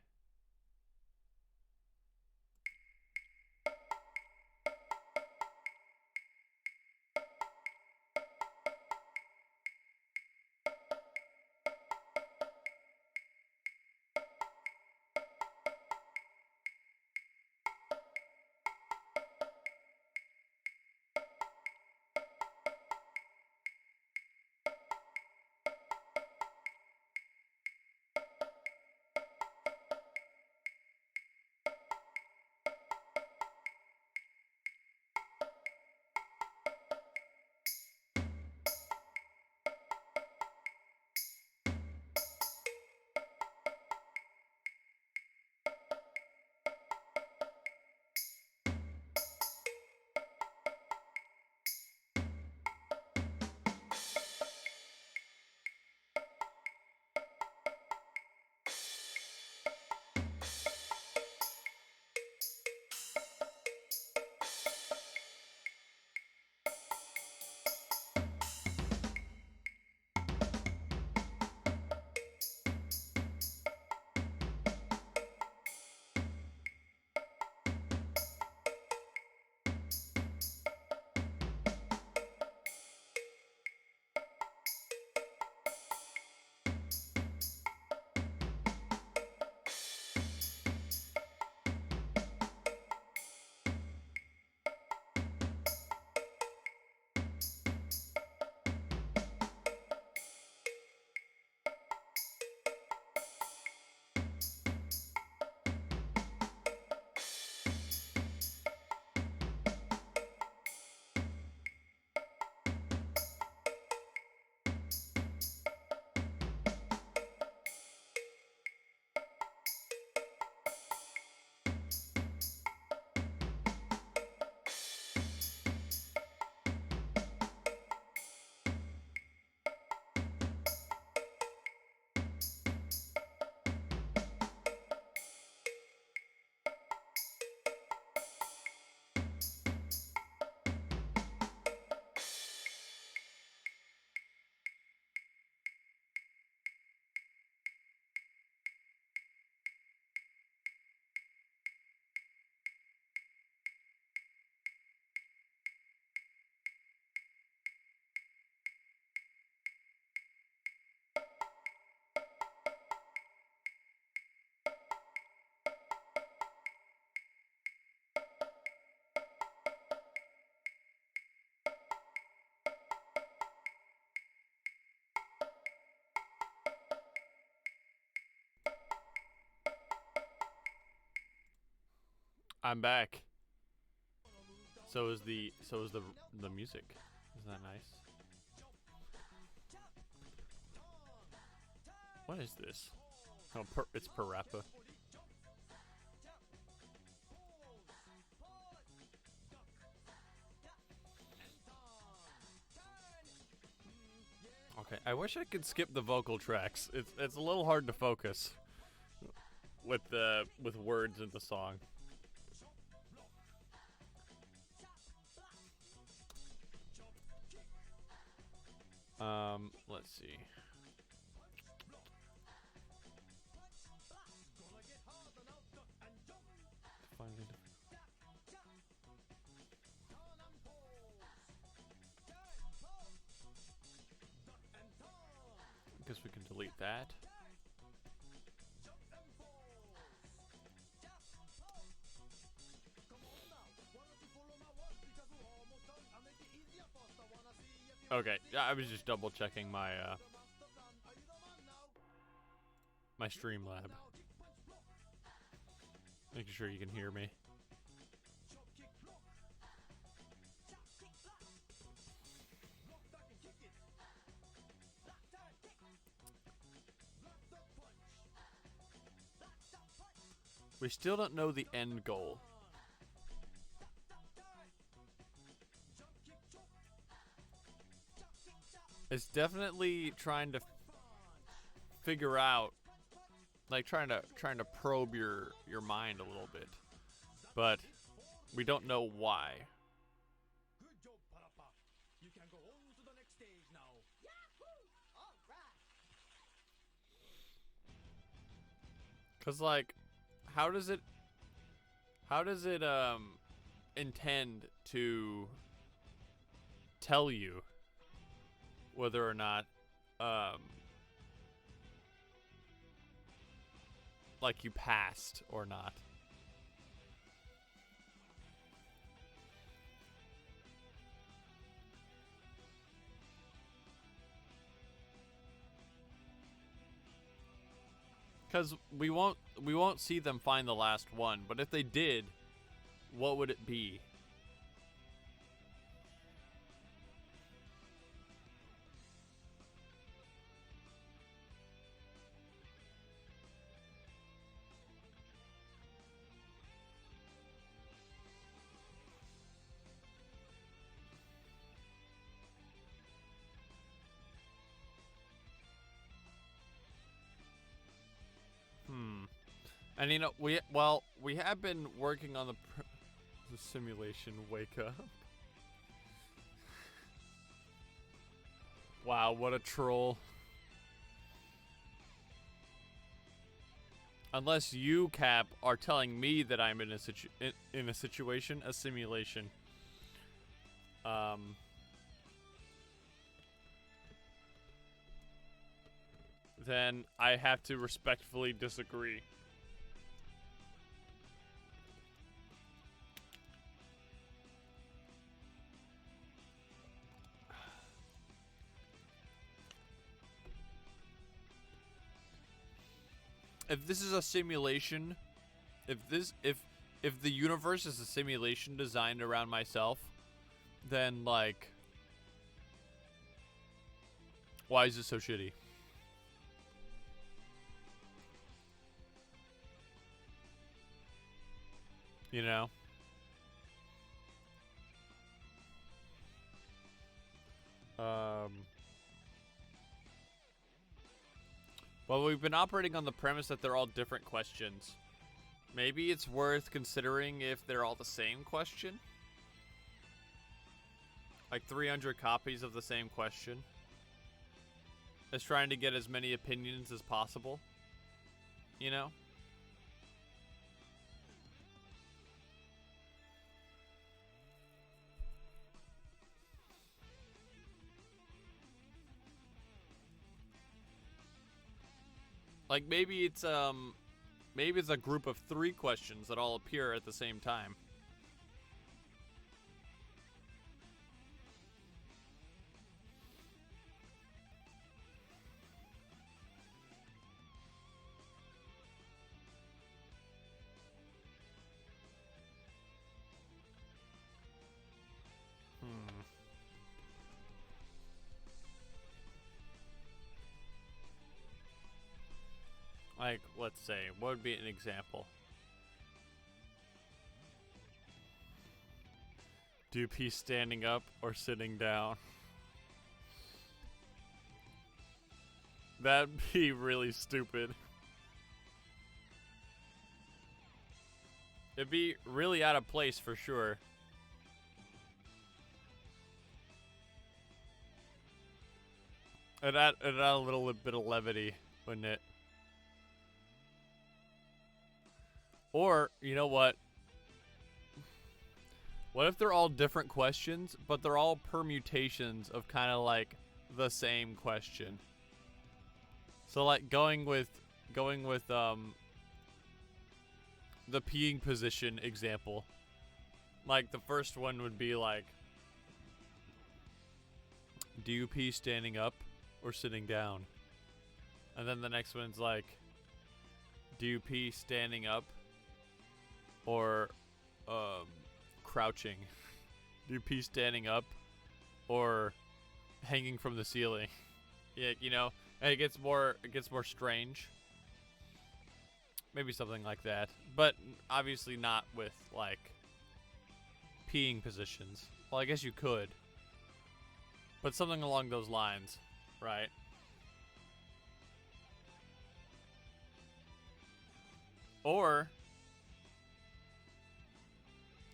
S1: I'm back. So is the music. Isn't that nice? What is this? Oh, it's Parappa. Okay, I wish I could skip the vocal tracks. It's a little hard to focus with words in the song. Let's see. I guess we can delete that. Okay, yeah, I was just double checking my my Streamlab, making sure you can hear me. We still don't know the end goal. It's definitely trying to figure out, like trying to probe your mind a little bit, but we don't know why.
S2: Good job, Parappa. You can go on to the next stage now. Yahoo! All right.
S1: 'Cause like, how does it intend to tell you whether or not like you passed or not? Because we won't see them find the last one, but if they did, what would it be? And you know, we have been working on the simulation. Wake up! Wow, what a troll! Unless you, Cap, are telling me that I'm in a situation, a simulation. Then I have to respectfully disagree. If this is a simulation, if the universe is a simulation designed around myself, then like, why is it so shitty? You know? Well, we've been operating on the premise that they're all different questions. Maybe it's worth considering if they're all the same question? Like 300 copies of the same question? As trying to get as many opinions as possible? You know? Like maybe it's a group of 3 questions that all appear at the same time. Like, let's say, what would be an example? Do you pee standing up or sitting down? That'd be really stupid. It'd be really out of place for sure. It'd add a little bit of levity, wouldn't it? Or, you know what? What if they're all different questions, but they're all permutations of kind of like the same question? So like going with the peeing position example. Like the first one would be like, do you pee standing up or sitting down? And then the next one's like, do you pee standing up or crouching? Do you pee standing up or hanging from the ceiling? Yeah, you know, and it gets more strange. Maybe something like that, but obviously not with like peeing positions. Well, I guess you could, but something along those lines, right? Or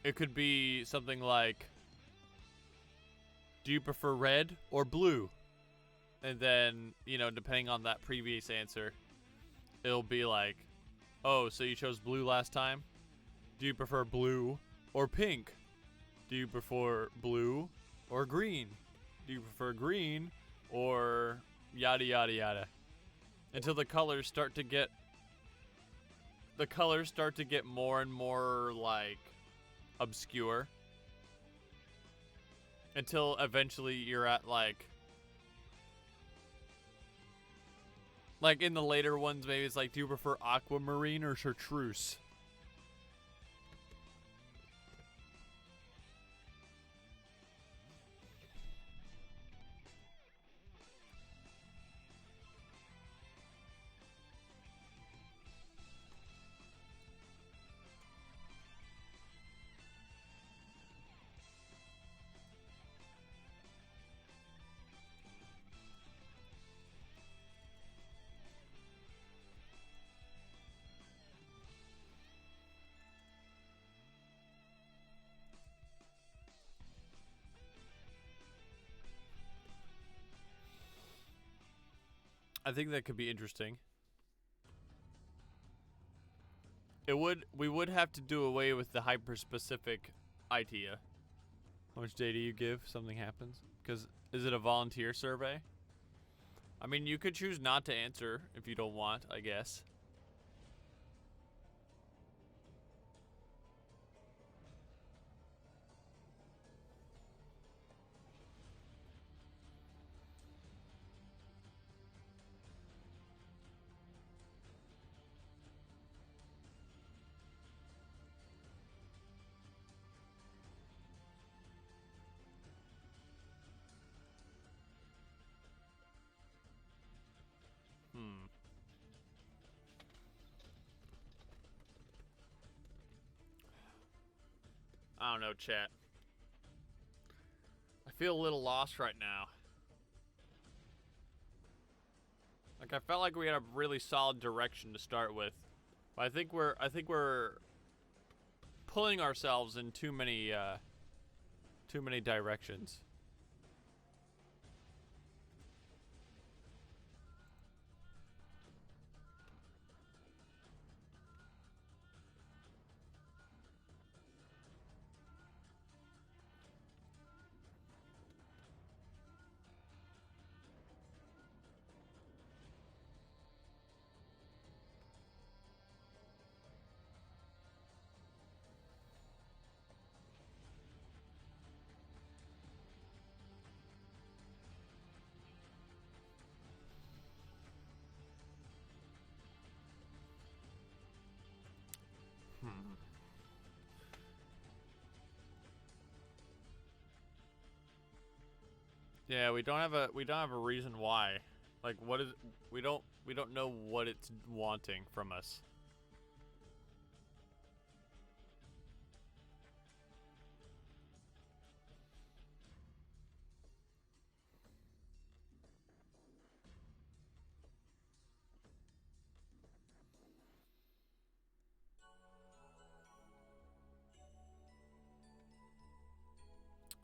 S1: it could be something like, do you prefer red or blue? And then, you know, depending on that previous answer, it'll be like, oh, so you chose blue last time? Do you prefer blue or pink? Do you prefer blue or green? Do you prefer green or yada yada yada? Until the colors start to get more and more like obscure. Until eventually you're at like in the later ones, maybe it's like, do you prefer aquamarine or chartreuse? I think that could be interesting. We would have to do away with the hyper-specific idea. How much data you give, something happens? Because is it a volunteer survey? I mean, you could choose not to answer if you don't want, I guess. I don't know, chat. I feel a little lost right now. Like, I felt like we had a really solid direction to start with. But I think we're pulling ourselves in too many directions. Yeah, we don't have a reason why. Like, what is we don't We don't know what it's wanting from us.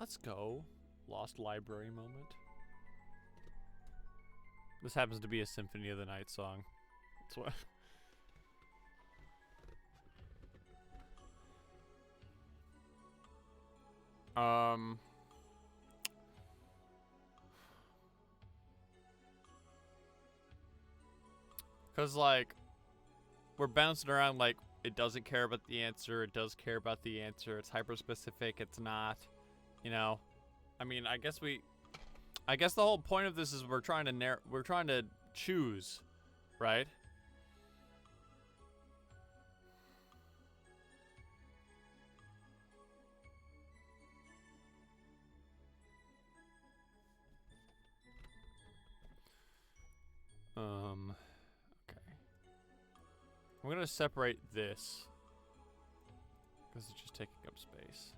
S1: Let's go. Lost library moment. This happens to be a Symphony of the Night song. That's what. Cause like, we're bouncing around like, it doesn't care about the answer, it does care about the answer, it's hyper-specific, it's not, you know? I mean, I guess the whole point of this is we're trying to choose, right? Okay. I'm gonna separate this because it's just taking up space.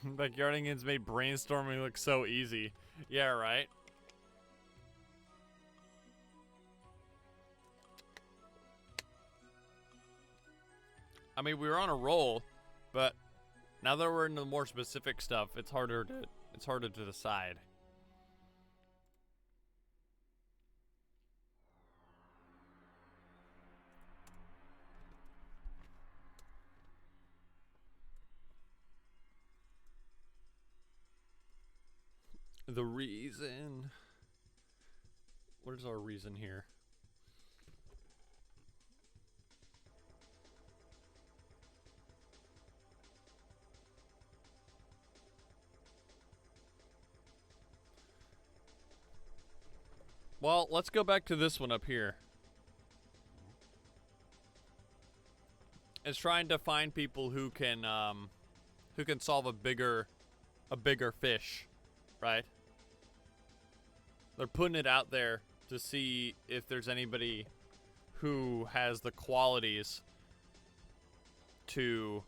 S1: Backyardigans made brainstorming look so easy. Yeah, right? I mean, we were on a roll, but now that we're into the more specific stuff, it's harder to decide. The reason. What is our reason here? Well, let's go back to this one up here. It's trying to find people who can solve a bigger fish, right? They're putting it out there to see if there's anybody who has the qualities to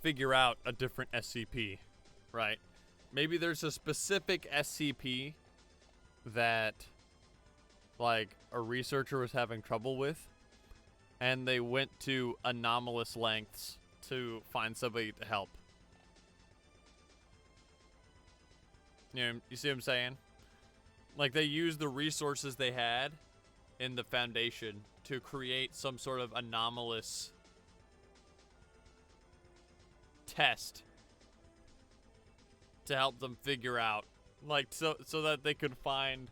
S1: figure out a different SCP, right? Maybe there's a specific SCP that, like, a researcher was having trouble with, and they went to anomalous lengths to find somebody to help. You know, you see what I'm saying? Like, they used the resources they had in the Foundation to create some sort of anomalous test to help them figure out, like, so that they could find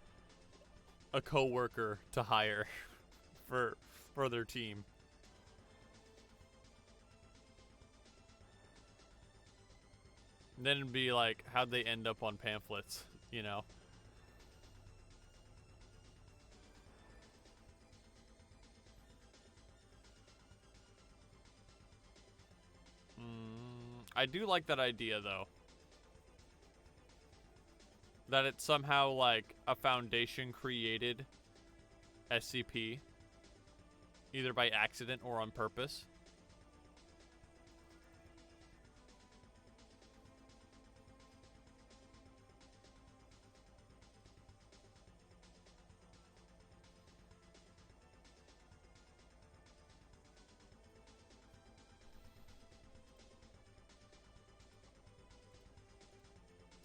S1: a coworker to hire for their team. And then it'd be like, how'd they end up on pamphlets, you know? I do like that idea, though. That it's somehow like a Foundation created SCP, either by accident or on purpose.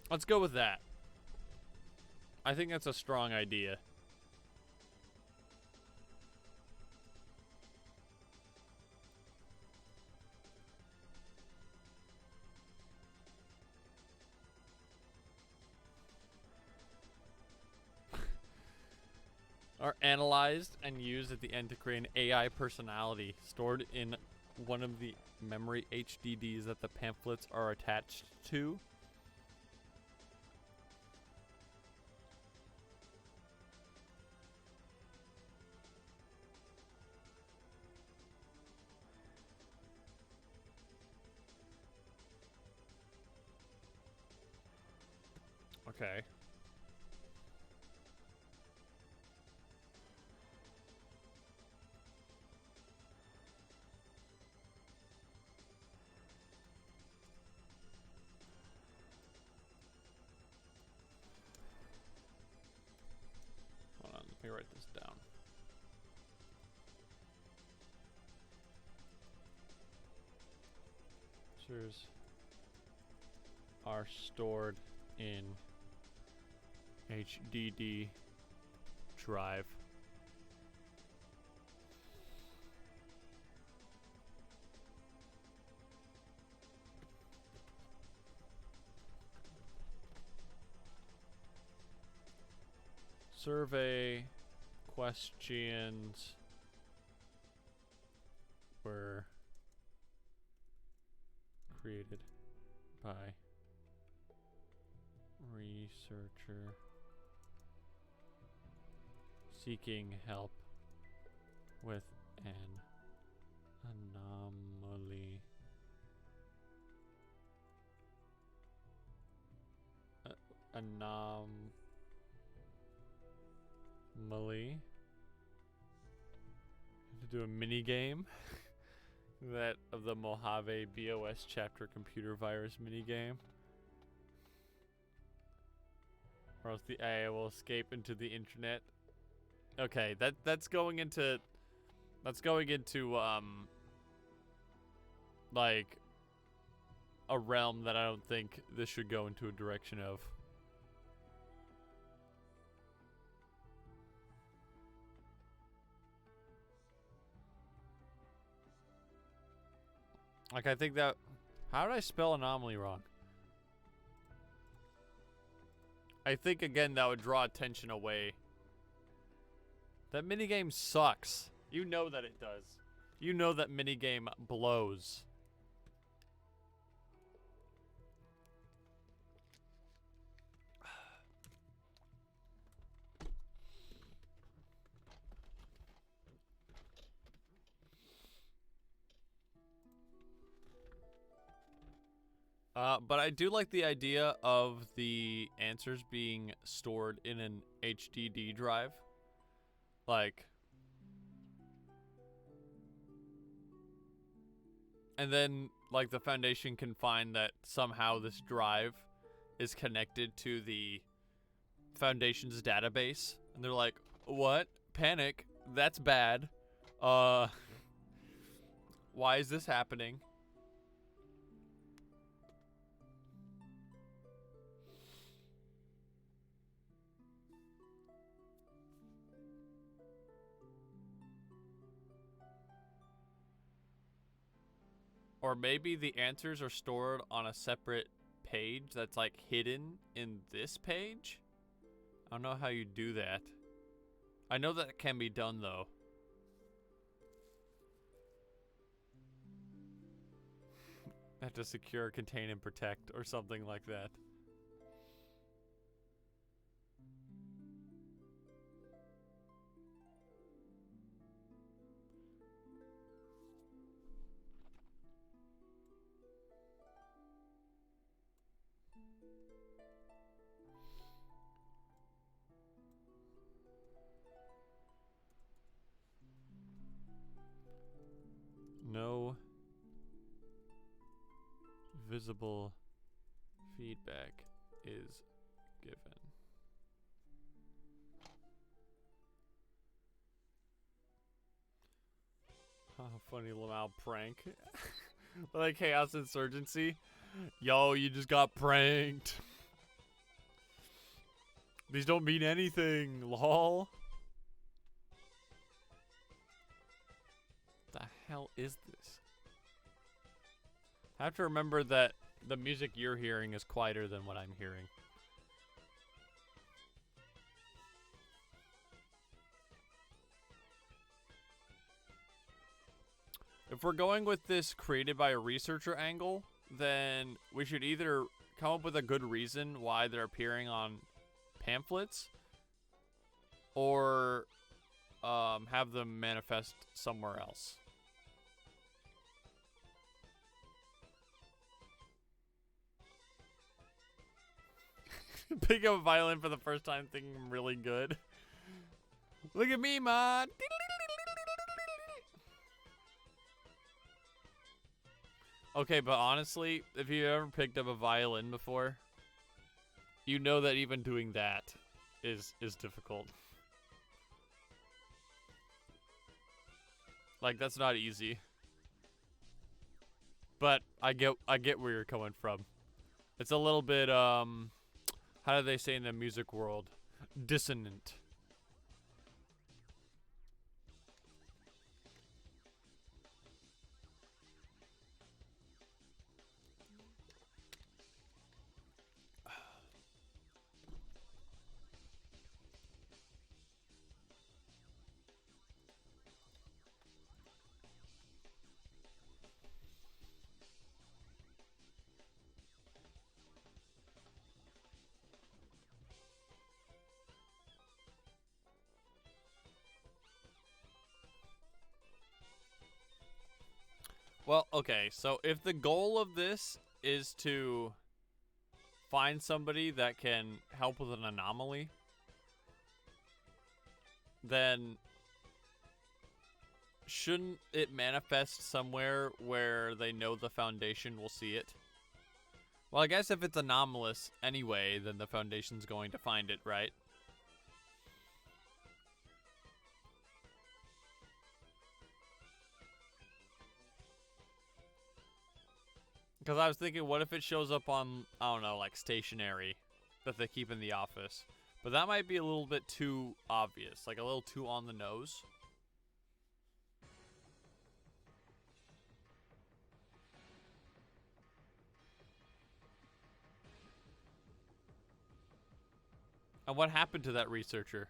S1: Let's go with that. I think that's a strong idea. Are analyzed and used at the end to create an AI personality stored in one of the memory HDDs that the pamphlets are attached to. Okay. Hold on, let me write this down. Answers are stored in HDD drive. Survey questions were created by researcher seeking help with an anomaly. Anomaly. To do a mini game that of the Mojave BOS chapter computer virus mini game. Or else the AI will escape into the internet. Okay, that's going into like a realm that I don't think this should go into a direction of. Like, I think that... How did I spell anomaly wrong? I think, again, that would draw attention away. That minigame sucks. You know that it does. You know that minigame blows. But I do like the idea of the answers being stored in an HDD drive. Like... And then, like, the Foundation can find that somehow this drive is connected to the Foundation's database. And they're like, what? Panic? That's bad. Why is this happening? Or maybe the answers are stored on a separate page that's like hidden in this page? I don't know how you do that. I know that can be done though. Have to secure, contain, and protect or something like that. No visible feedback is given. Oh, funny Lamau prank. Like Chaos Insurgency. Yo, you just got pranked. These don't mean anything, lol. The hell is this? I have to remember that the music you're hearing is quieter than what I'm hearing. If we're going with this created by a researcher angle, then we should either come up with a good reason why they're appearing on pamphlets, or have them manifest somewhere else. Pick up a violin for the first time thinking I'm really good. Look at me, man. Okay, but honestly, if you've ever picked up a violin before, you know that even doing that is difficult. Like, that's not easy. But I get where you're coming from. It's a little bit how do they say in the music world? Dissonant. Well, okay, so if the goal of this is to find somebody that can help with an anomaly, then shouldn't it manifest somewhere where they know the Foundation will see it? Well, I guess if it's anomalous anyway, then the Foundation's going to find it, right? Because I was thinking, what if it shows up on, I don't know, like stationery that they keep in the office? But that might be a little bit too obvious, like a little too on the nose. And what happened to that researcher?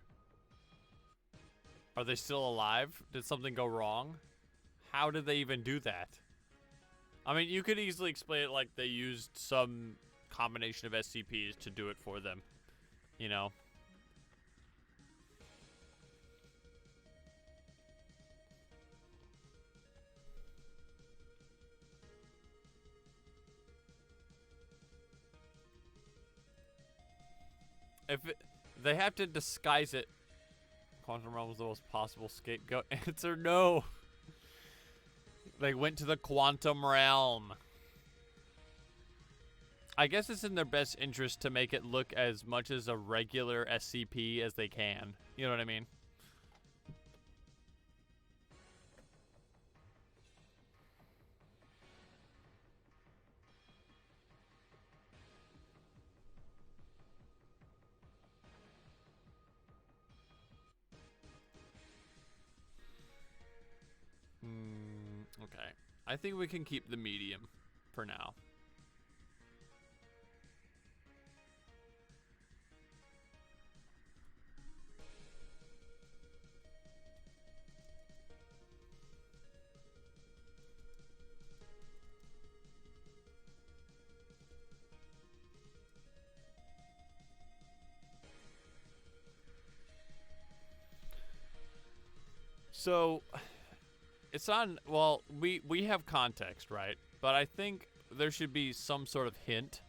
S1: Are they still alive? Did something go wrong? How did they even do that? I mean, you could easily explain it like they used some combination of SCPs to do it for them. You know? They have to disguise it. Quantum realm was the most possible scapegoat. Answer no. They went to the quantum realm. I guess it's in their best interest to make it look as much as a regular SCP as they can. You know what I mean? Okay. I think we can keep the medium for now. So, it's on, well, we have context, right? But I think there should be some sort of hint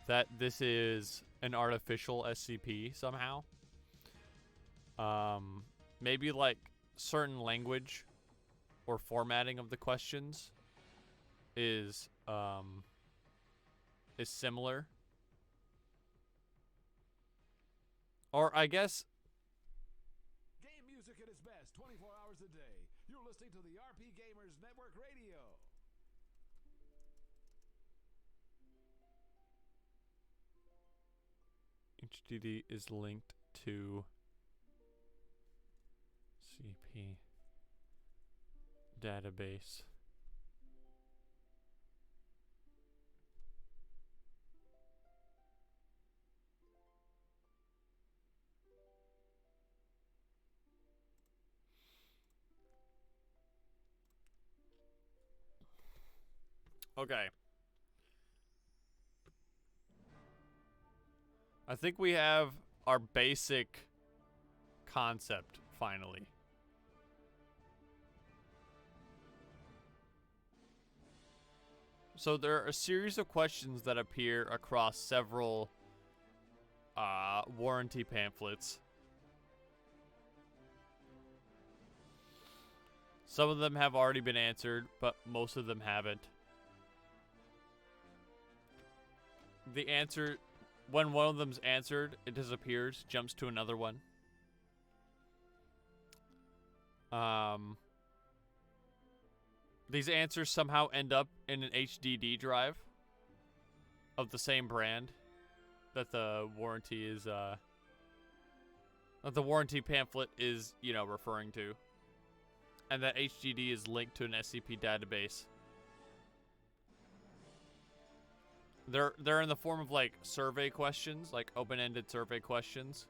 S1: that this is an artificial SCP somehow. Maybe like certain language or formatting of the questions is similar. Or I guess
S2: Game music at its best 24 hours a day. You're listening to the RP Gamers Network Radio.
S1: HDD is linked to CP database. Okay. I think we have our basic concept finally. So there are a series of questions that appear across several warranty pamphlets. Some of them have already been answered, but most of them haven't. The answer, when one of them's answered, it disappears, jumps to another one. These answers somehow end up in an HDD drive of the same brand that the warranty is, that the warranty pamphlet is, you know, referring to. And that HDD is linked to an SCP database. They're in the form of like survey questions, like open-ended survey questions.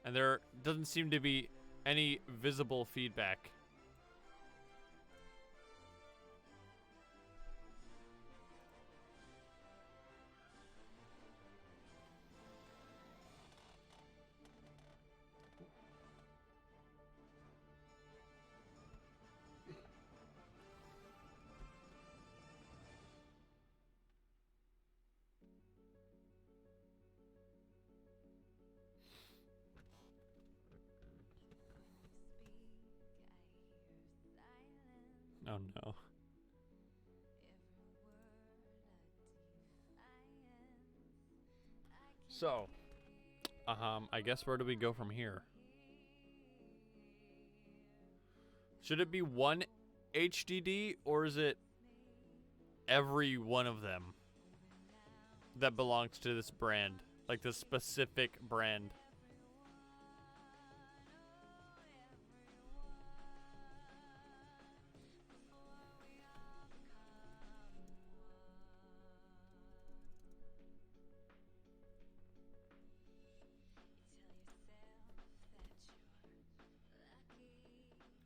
S1: And there doesn't seem to be any visible feedback. Oh no. So, I guess where do we go from here? Should it be one HDD, or is it every one of them that belongs to this brand? Like the specific brand?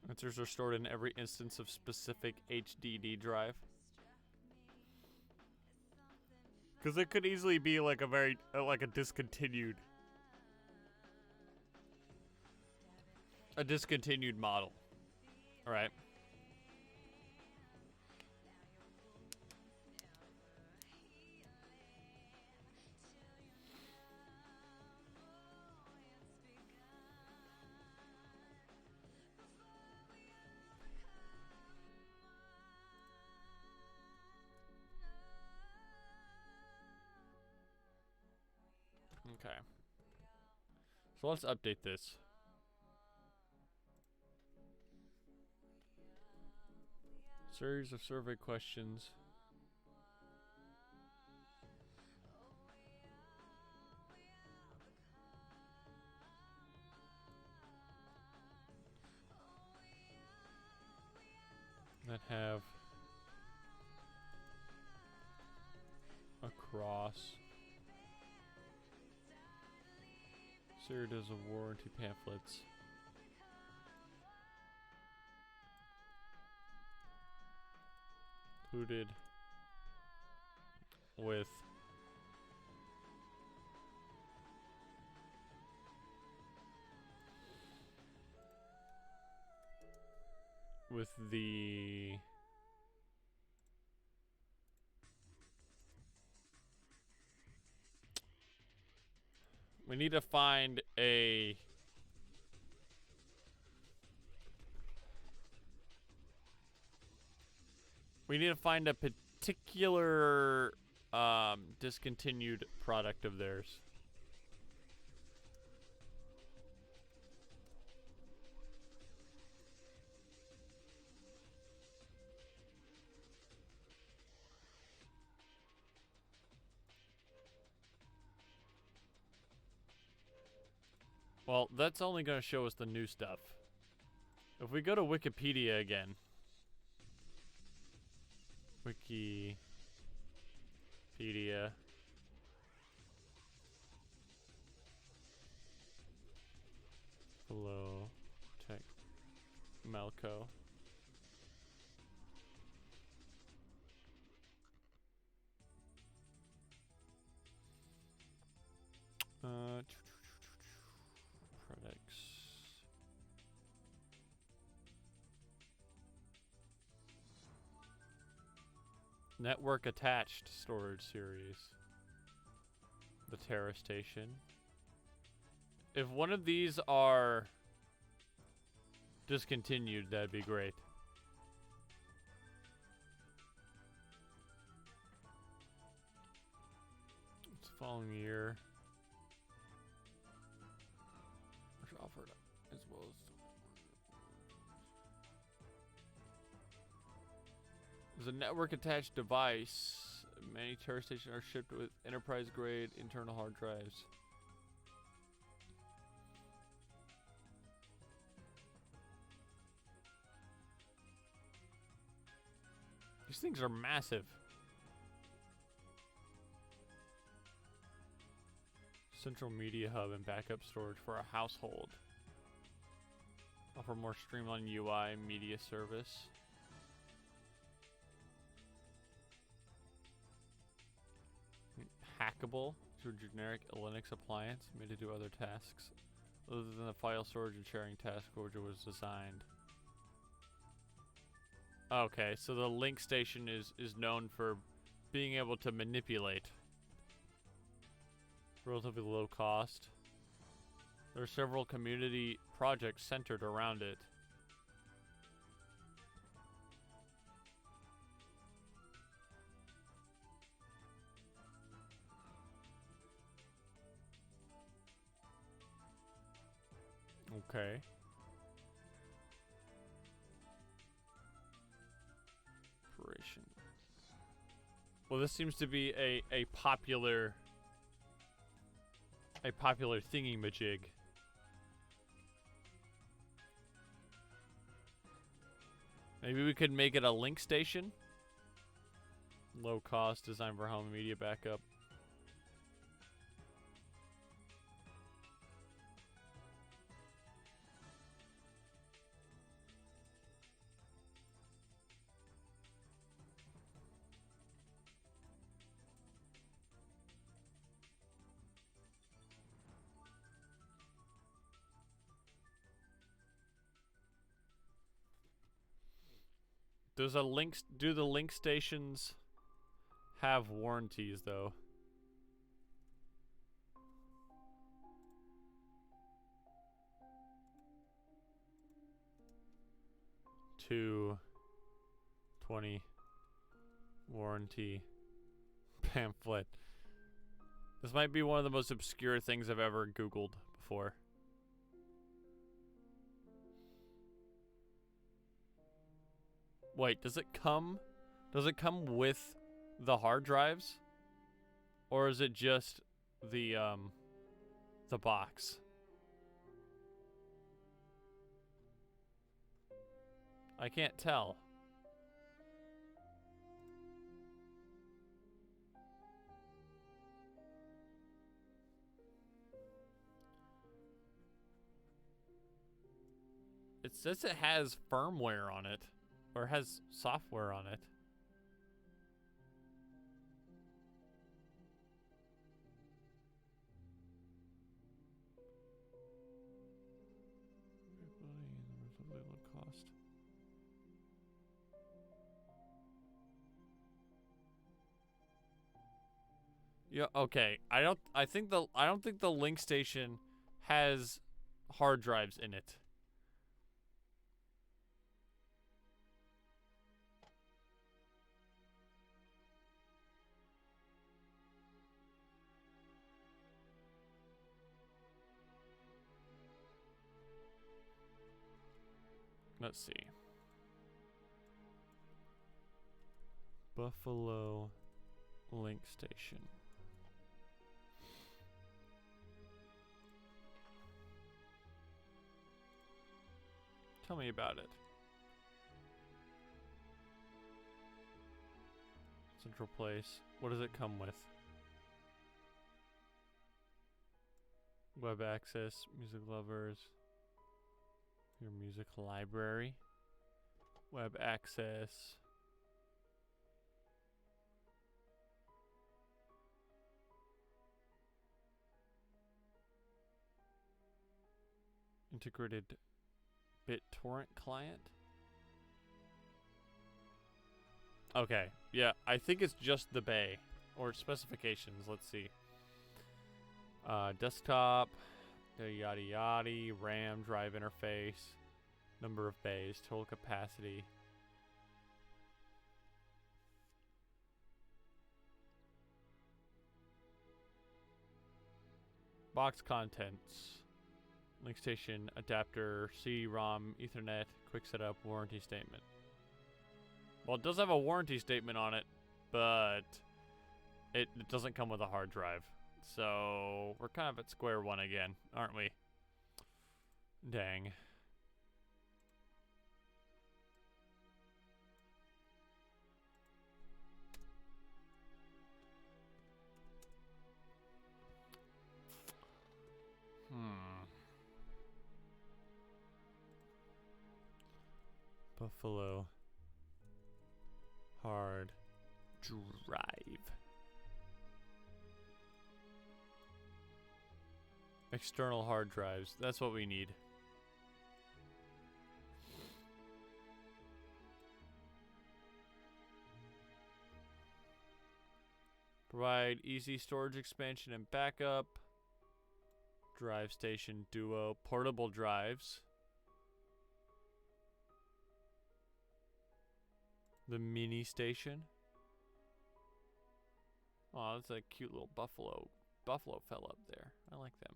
S1: Answers are stored in every instance of specific HDD drive. Because it could easily be like a very, like a discontinued model. Alright. Okay. So let's update this. Series of survey questions. That have a cross. Series of warranty pamphlets. Included with the we need to find a particular discontinued product of theirs. Well, that's only going to show us the new stuff. If we go to Wikipedia again. Wikipedia. Hello. Tech. Malco. Products. Network attached storage series. The Terra Station. If one of these are discontinued, that'd be great. It's following year. Which offered as well as. There's a network attached device. Many Terra stations are shipped with enterprise grade internal hard drives. These things are massive. Central media hub and backup storage for a household. Offer more streamlined UI and media service. Hackable to a generic Linux appliance made to do other tasks other than the file storage and sharing task which it was designed. Okay, so the link station is known for being able to manipulate. Relatively low cost. There are several community projects centered around it. Okay. Operation. Well, this seems to be a popular thingy-majig. Maybe we could make it a link station? Low cost, designed for home media backup. Do the link stations have warranties though? Two 20 warranty pamphlet. This might be one of the most obscure things I've ever Googled before. Wait, does it come with the hard drives? Or is it just the box? I can't tell. It says it has firmware on it. Or has software on it. Relatively low cost. Yeah, okay. I don't think the link station has hard drives in it. Let's see. Buffalo link station. Tell me about it. Central place. What does it come with? Web access, music lovers. Your music library. Web access. Integrated BitTorrent client. Okay, yeah, I think it's just the bay. Or specifications, let's see. Desktop, the yada yada, RAM, drive interface, number of bays, total capacity. Box contents. Link station, adapter, CD-ROM, Ethernet, quick setup, warranty statement. Well, it does have a warranty statement on it, but it doesn't come with a hard drive. So we're kind of at square one again, aren't we? Dang. Buffalo hard drive. External hard drives. That's what we need. Provide easy storage expansion and backup. Drive station duo. Portable drives. The mini station. Oh, that's a cute little buffalo fell up there. I like them.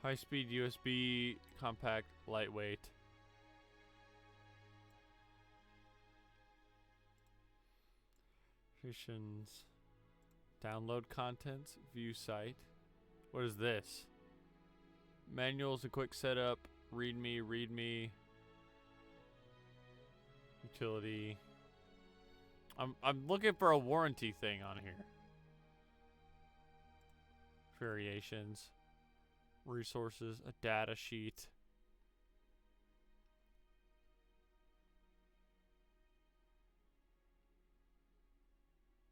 S1: High-speed USB, compact, lightweight. Options. Download contents, view site. What is this? Manuals and quick setup, readme. Utility. I'm looking for a warranty thing on here. Variations. Resources, a data sheet.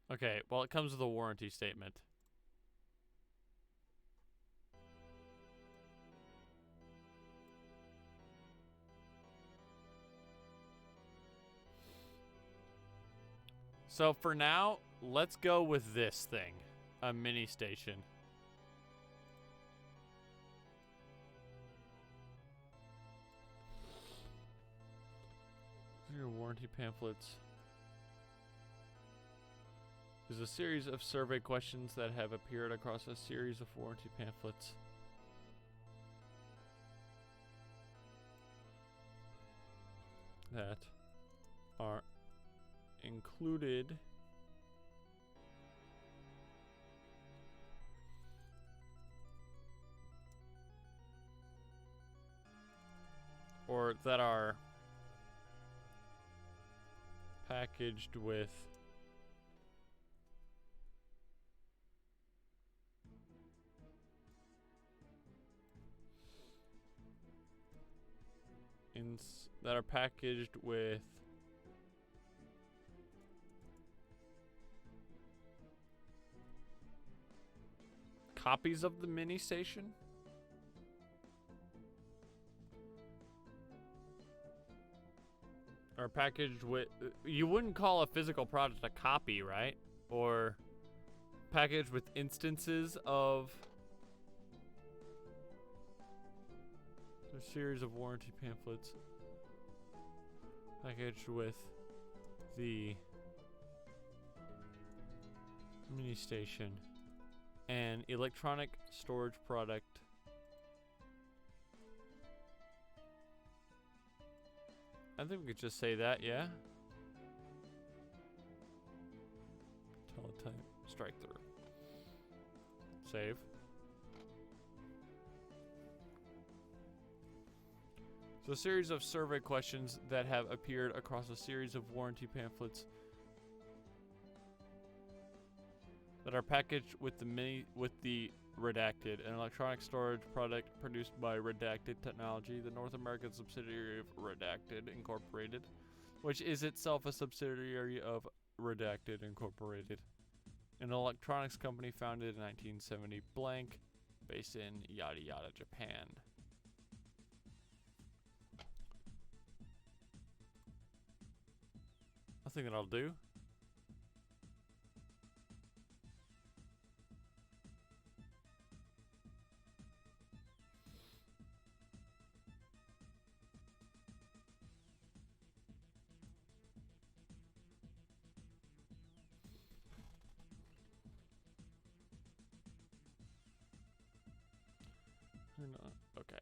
S1: Okay, well, it comes with a warranty statement. So for now, let's go with this thing. A mini station. Your warranty pamphlets. There's a series of survey questions that have appeared across a series of warranty pamphlets. That are included or that are packaged with copies of the mini station. Or packaged with, you wouldn't call a physical product a copy, right? Or packaged with instances of a series of warranty pamphlets packaged with the mini station and electronic storage product. I think we could just say that, yeah? Teletype, strike through. Save. So a series of survey questions that have appeared across a series of warranty pamphlets that are packaged with the Redacted, an electronic storage product produced by Redacted Technology, the North American subsidiary of Redacted Incorporated, which is itself a subsidiary of Redacted Incorporated, an electronics company founded in 1970 blank. Based in yada yada, Japan. I think that'll do. Okay.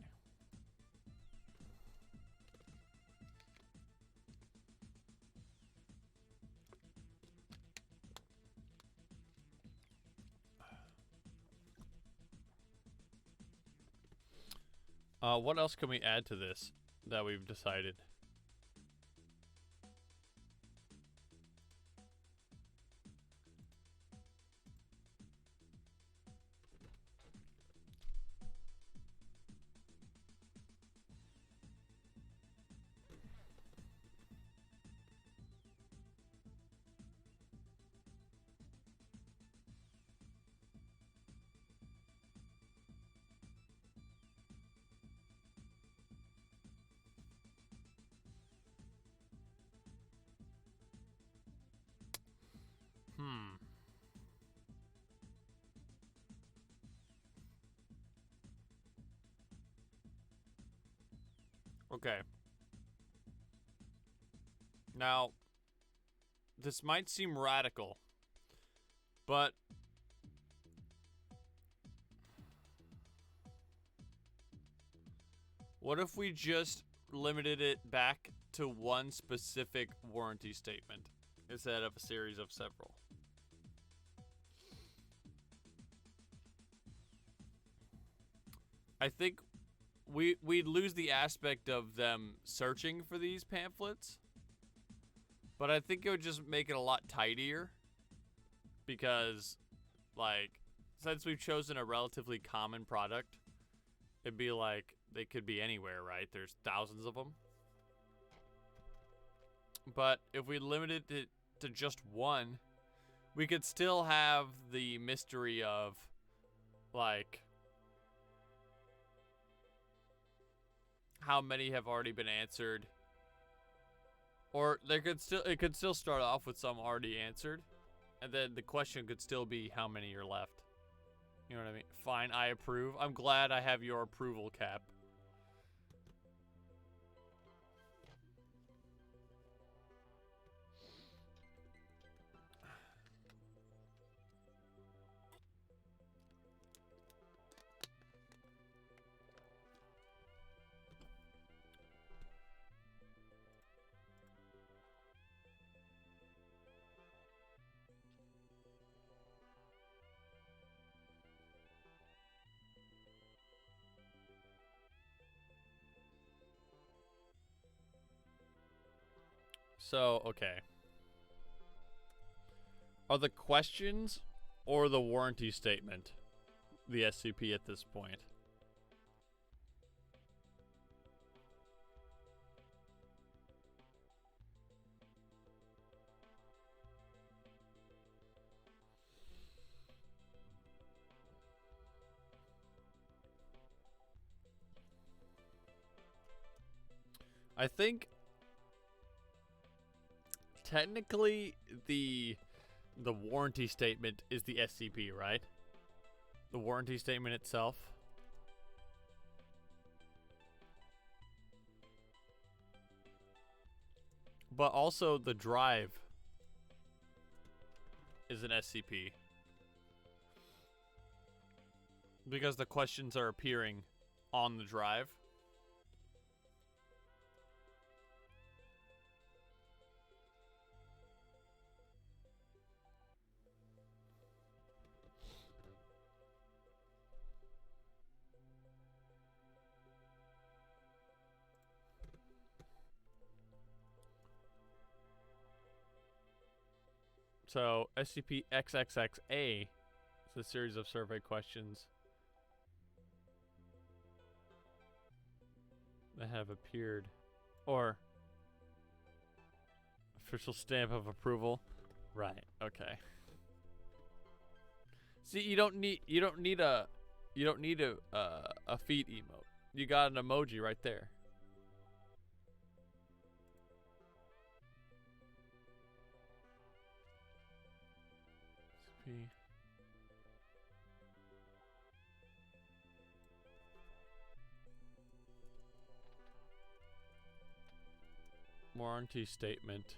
S1: What else can we add to this that we've decided? Okay. Now, this might seem radical, but what if we just limited it back to one specific warranty statement instead of a series of several? I think we'd lose the aspect of them searching for these pamphlets, but I think it would just make it a lot tidier because, like, since we've chosen a relatively common product, it'd be like they could be anywhere, right? There's thousands of them. But if we limited it to just one, we could still have the mystery of, like, how many have already been answered. Or it could still start off with some already answered, and then the question could still be how many are left. You know what I mean? Fine, I approve. I'm glad I have your approval cap. So, okay. Are the questions or the warranty statement the SCP at this point? I think technically the warranty statement is the SCP, right? The warranty statement itself. But also the drive is an SCP. Because the questions are appearing on the drive. So SCP XXXA is a series of survey questions that have appeared, or official stamp of approval. Right. Okay. See, you don't need You don't need a feet emote. You got an emoji right there. SCP. Warranty statement.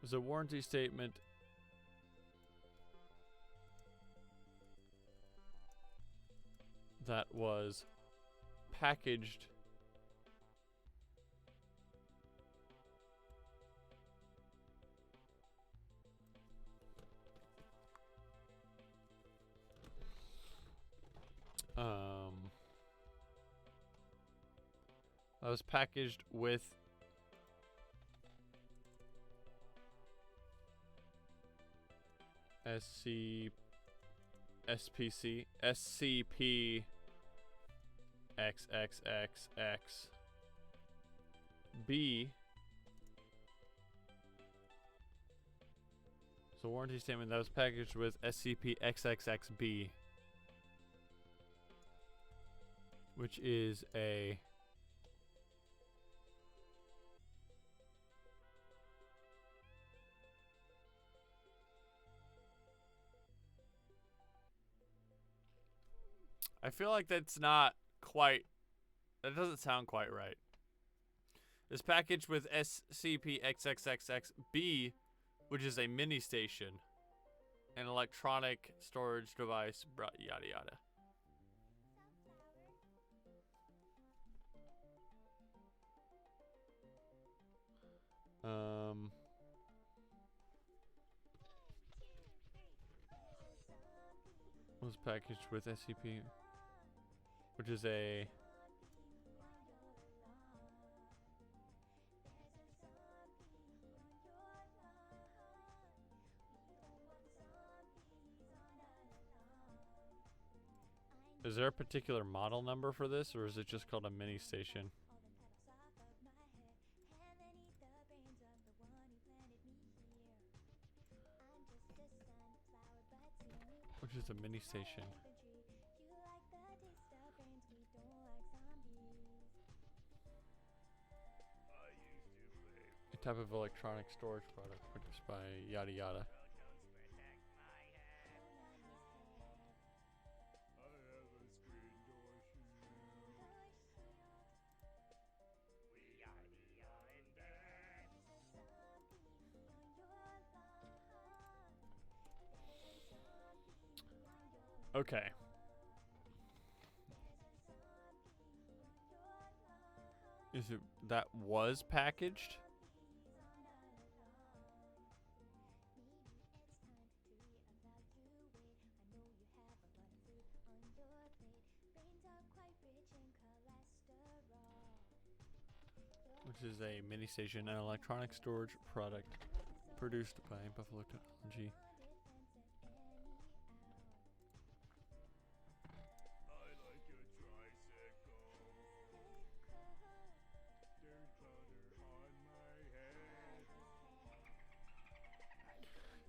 S1: There's a warranty statement that was packaged with SCP XXXX B. So warranty statement that was packaged with SCP XXXB, which is a I feel like that's not quite, that doesn't sound quite right. It's packaged with SCP-XXXXB, which is a mini station, an electronic storage device, yada yada. Was packaged with SCP, which is a Is there a particular model number for this, or is it just called a mini station? Which is a mini station? A type of electronic storage product produced by yada yada. Okay. Is it that was packaged? Which is a mini station, an electronic storage product produced by Buffalo Technology.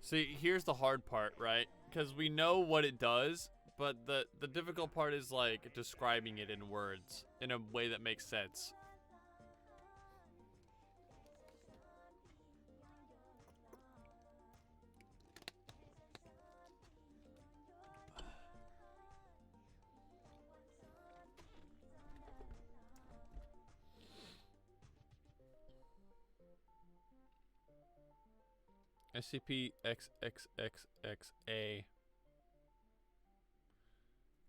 S1: See, here's the hard part, right? Because we know what it does, but the difficult part is like describing it in words in a way that makes sense. SCP-XXXXA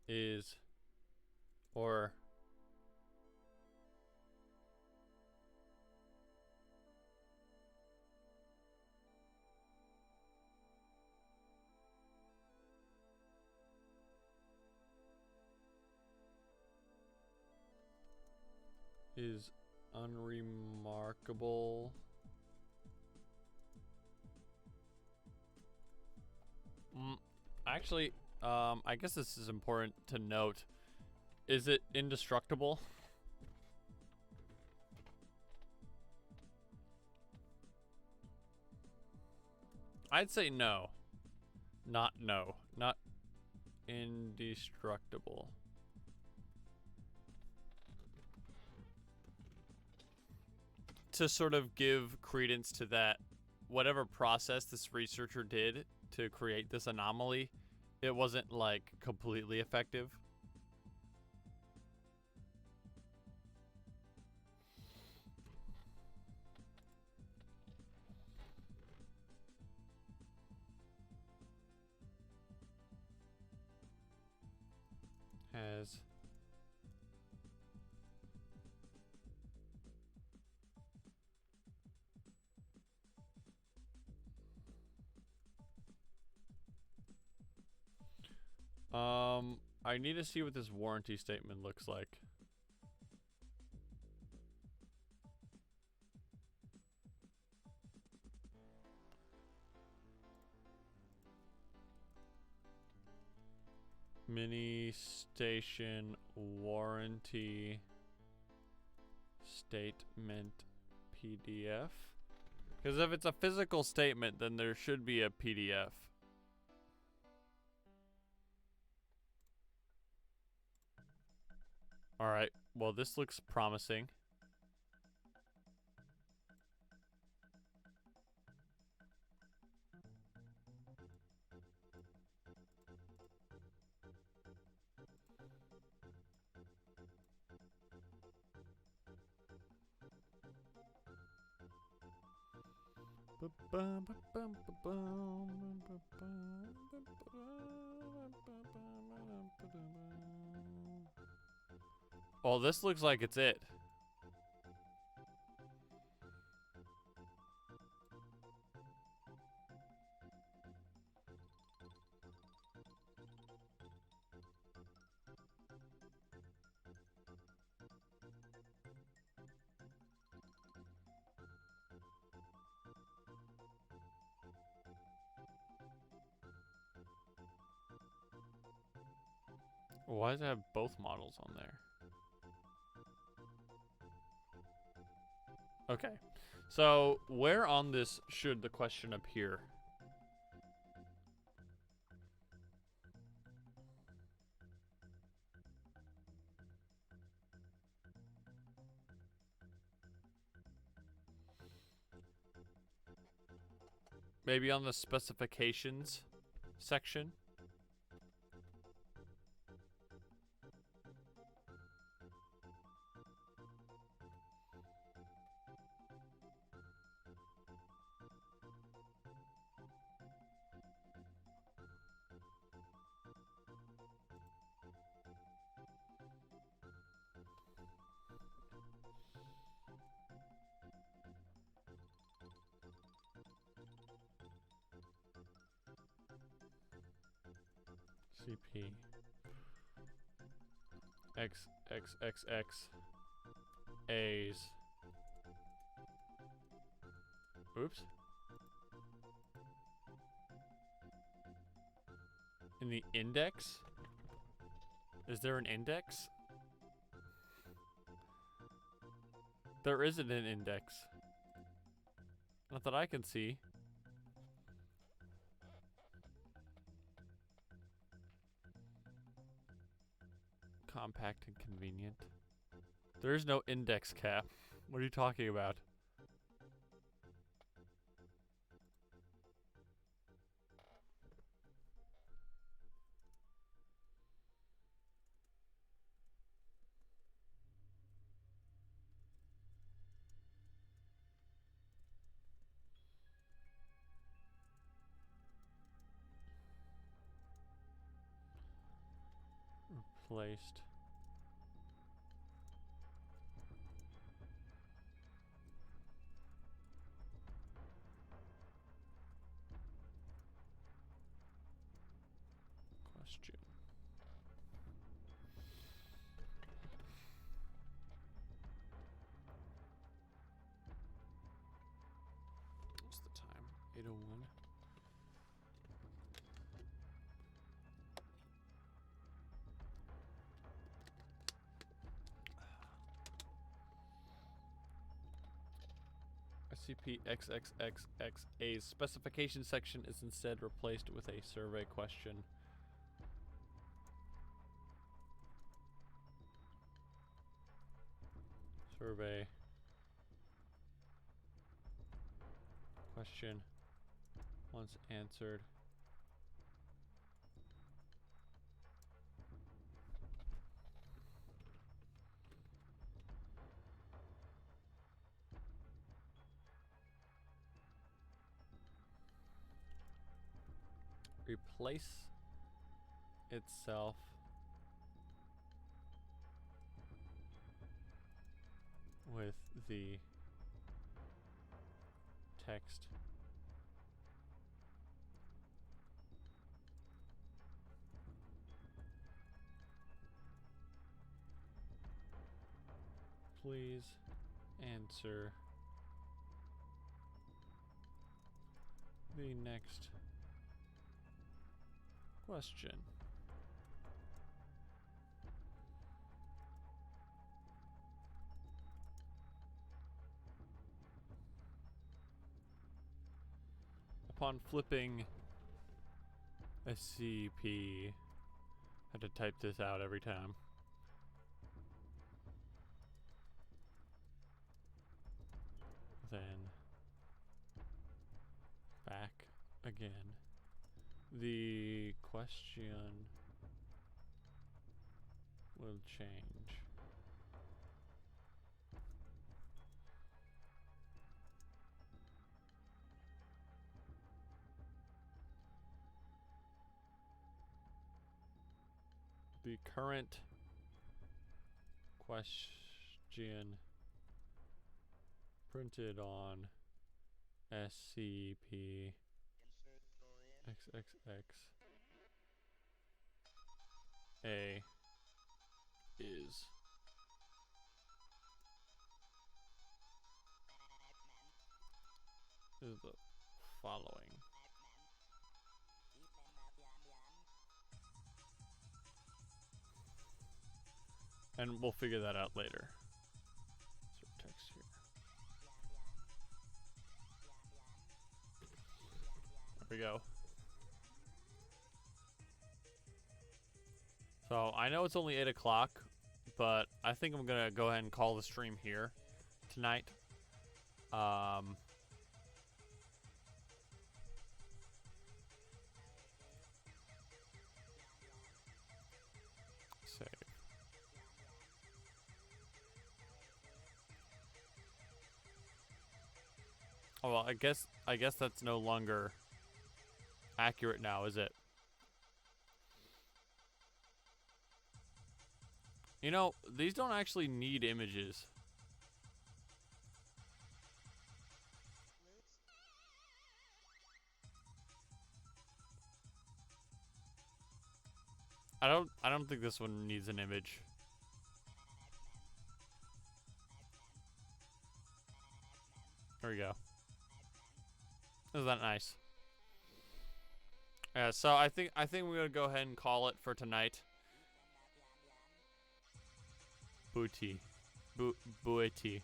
S1: is, or is unremarkable. Actually, I guess this is important to note. Is it indestructible? I'd say no. Not indestructible. To sort of give credence to that, whatever process this researcher did to create this anomaly, it wasn't like completely effective. Has I need to see what this warranty statement looks like. Mini station warranty statement PDF. Because if it's a physical statement, then there should be a PDF. Alright, well this looks promising. Oh, this looks like it's it. Why does it have both models on there? Okay, so where on this should the question appear? Maybe on the specifications section? CP XXXX A's. Oops. In the index? Is there an index? There isn't an index. Not that I can see. Compact and convenient. There is no index cap. What are you talking about? Replaced. Question. What's the time? 8:01. SCP-XXXXA's specification section is instead replaced with a survey question. Survey question once answered. Replace itself with the text please answer the next question. Upon flipping SCP, I had to type this out every time. Then back again. The question will change. The current question printed on SCP XXX A is the following. And we'll figure that out later. So text here. There we go. So I know it's only 8 o'clock, but I think I'm gonna go ahead and call the stream here tonight. Save. Oh well, I guess that's no longer accurate now, is it? You know, these don't actually need images. I don't think this one needs an image. There we go. Isn't that nice? Yeah, so I think we're gonna go ahead and call it for tonight. Booty. Booty.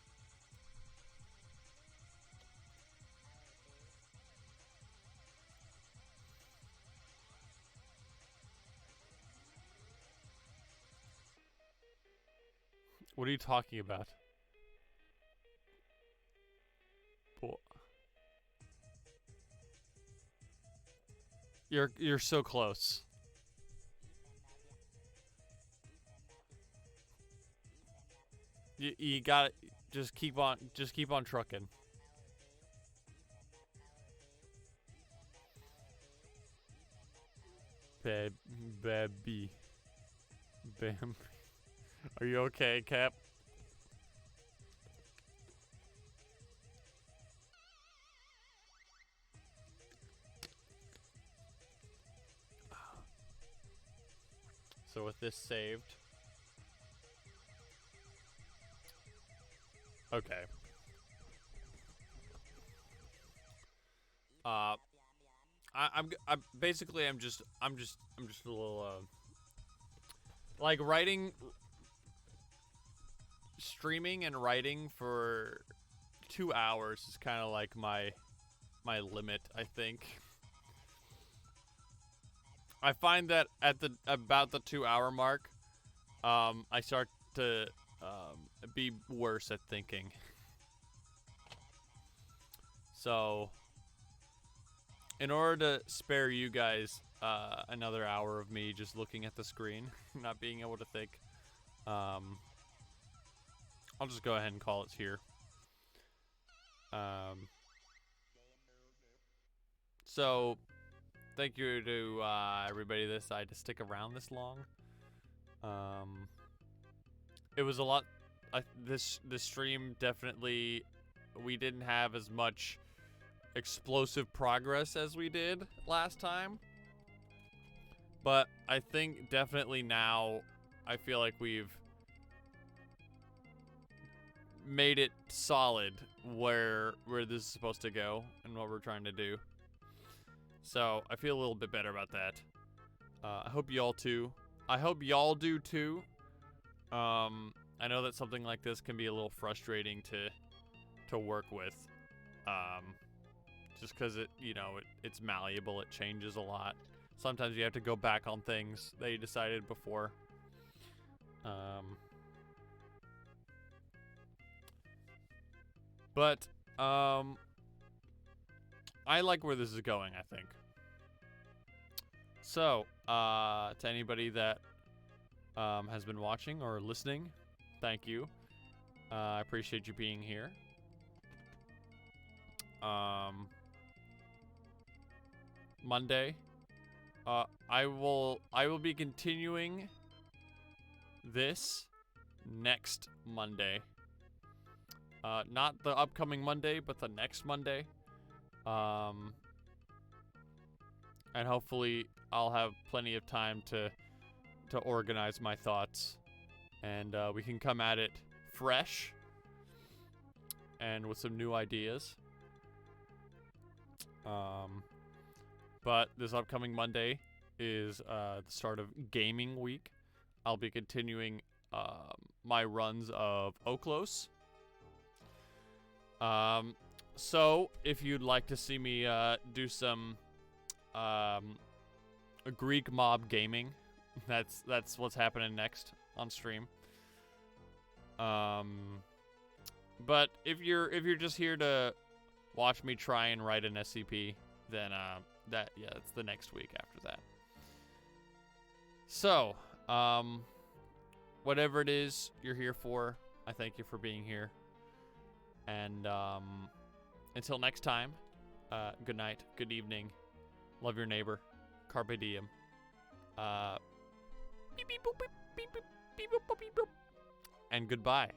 S1: What are you talking about? You're so close. You got it. Just keep on trucking. Baby. Bam. Are you okay, Cap? So with this saved. Okay. I'm basically I'm just a little like writing, streaming and writing for 2 hours is kind of like my limit, I think. I find that at about the 2 hour mark, I start to be worse at thinking. So, in order to spare you guys another hour of me just looking at the screen, not being able to think, I'll just go ahead and call it here. So, thank you to everybody that decided to stick around this long. It was a lot. This stream definitely, we didn't have as much explosive progress as we did last time. But I think definitely now, I feel like we've made it solid where this is supposed to go and what we're trying to do. So I feel a little bit better about that. I hope y'all too. I hope y'all do too. I know that something like this can be a little frustrating to work with. Just because it's malleable, it changes a lot. Sometimes you have to go back on things that you decided before. But I like where this is going, I think. So, to anybody that has been watching or listening, thank you. I appreciate you being here. Monday, I will be continuing this next Monday. Not the upcoming Monday, but the next Monday. And hopefully I'll have plenty of time to organize my thoughts, and we can come at it fresh and with some new ideas. But this upcoming Monday is the start of gaming week. I'll be continuing my runs of Oklos. So if you'd like to see me do some Greek mob gaming, that's what's happening next on stream. But if you're just here to watch me try and write an SCP, then it's the next week after that. So, whatever it is you're here for, I thank you for being here. And until next time, good night, good evening, love your neighbor, carpe diem. Beep, beep, boop, beep, beep, beep, beep, boop, beep, boop. And goodbye.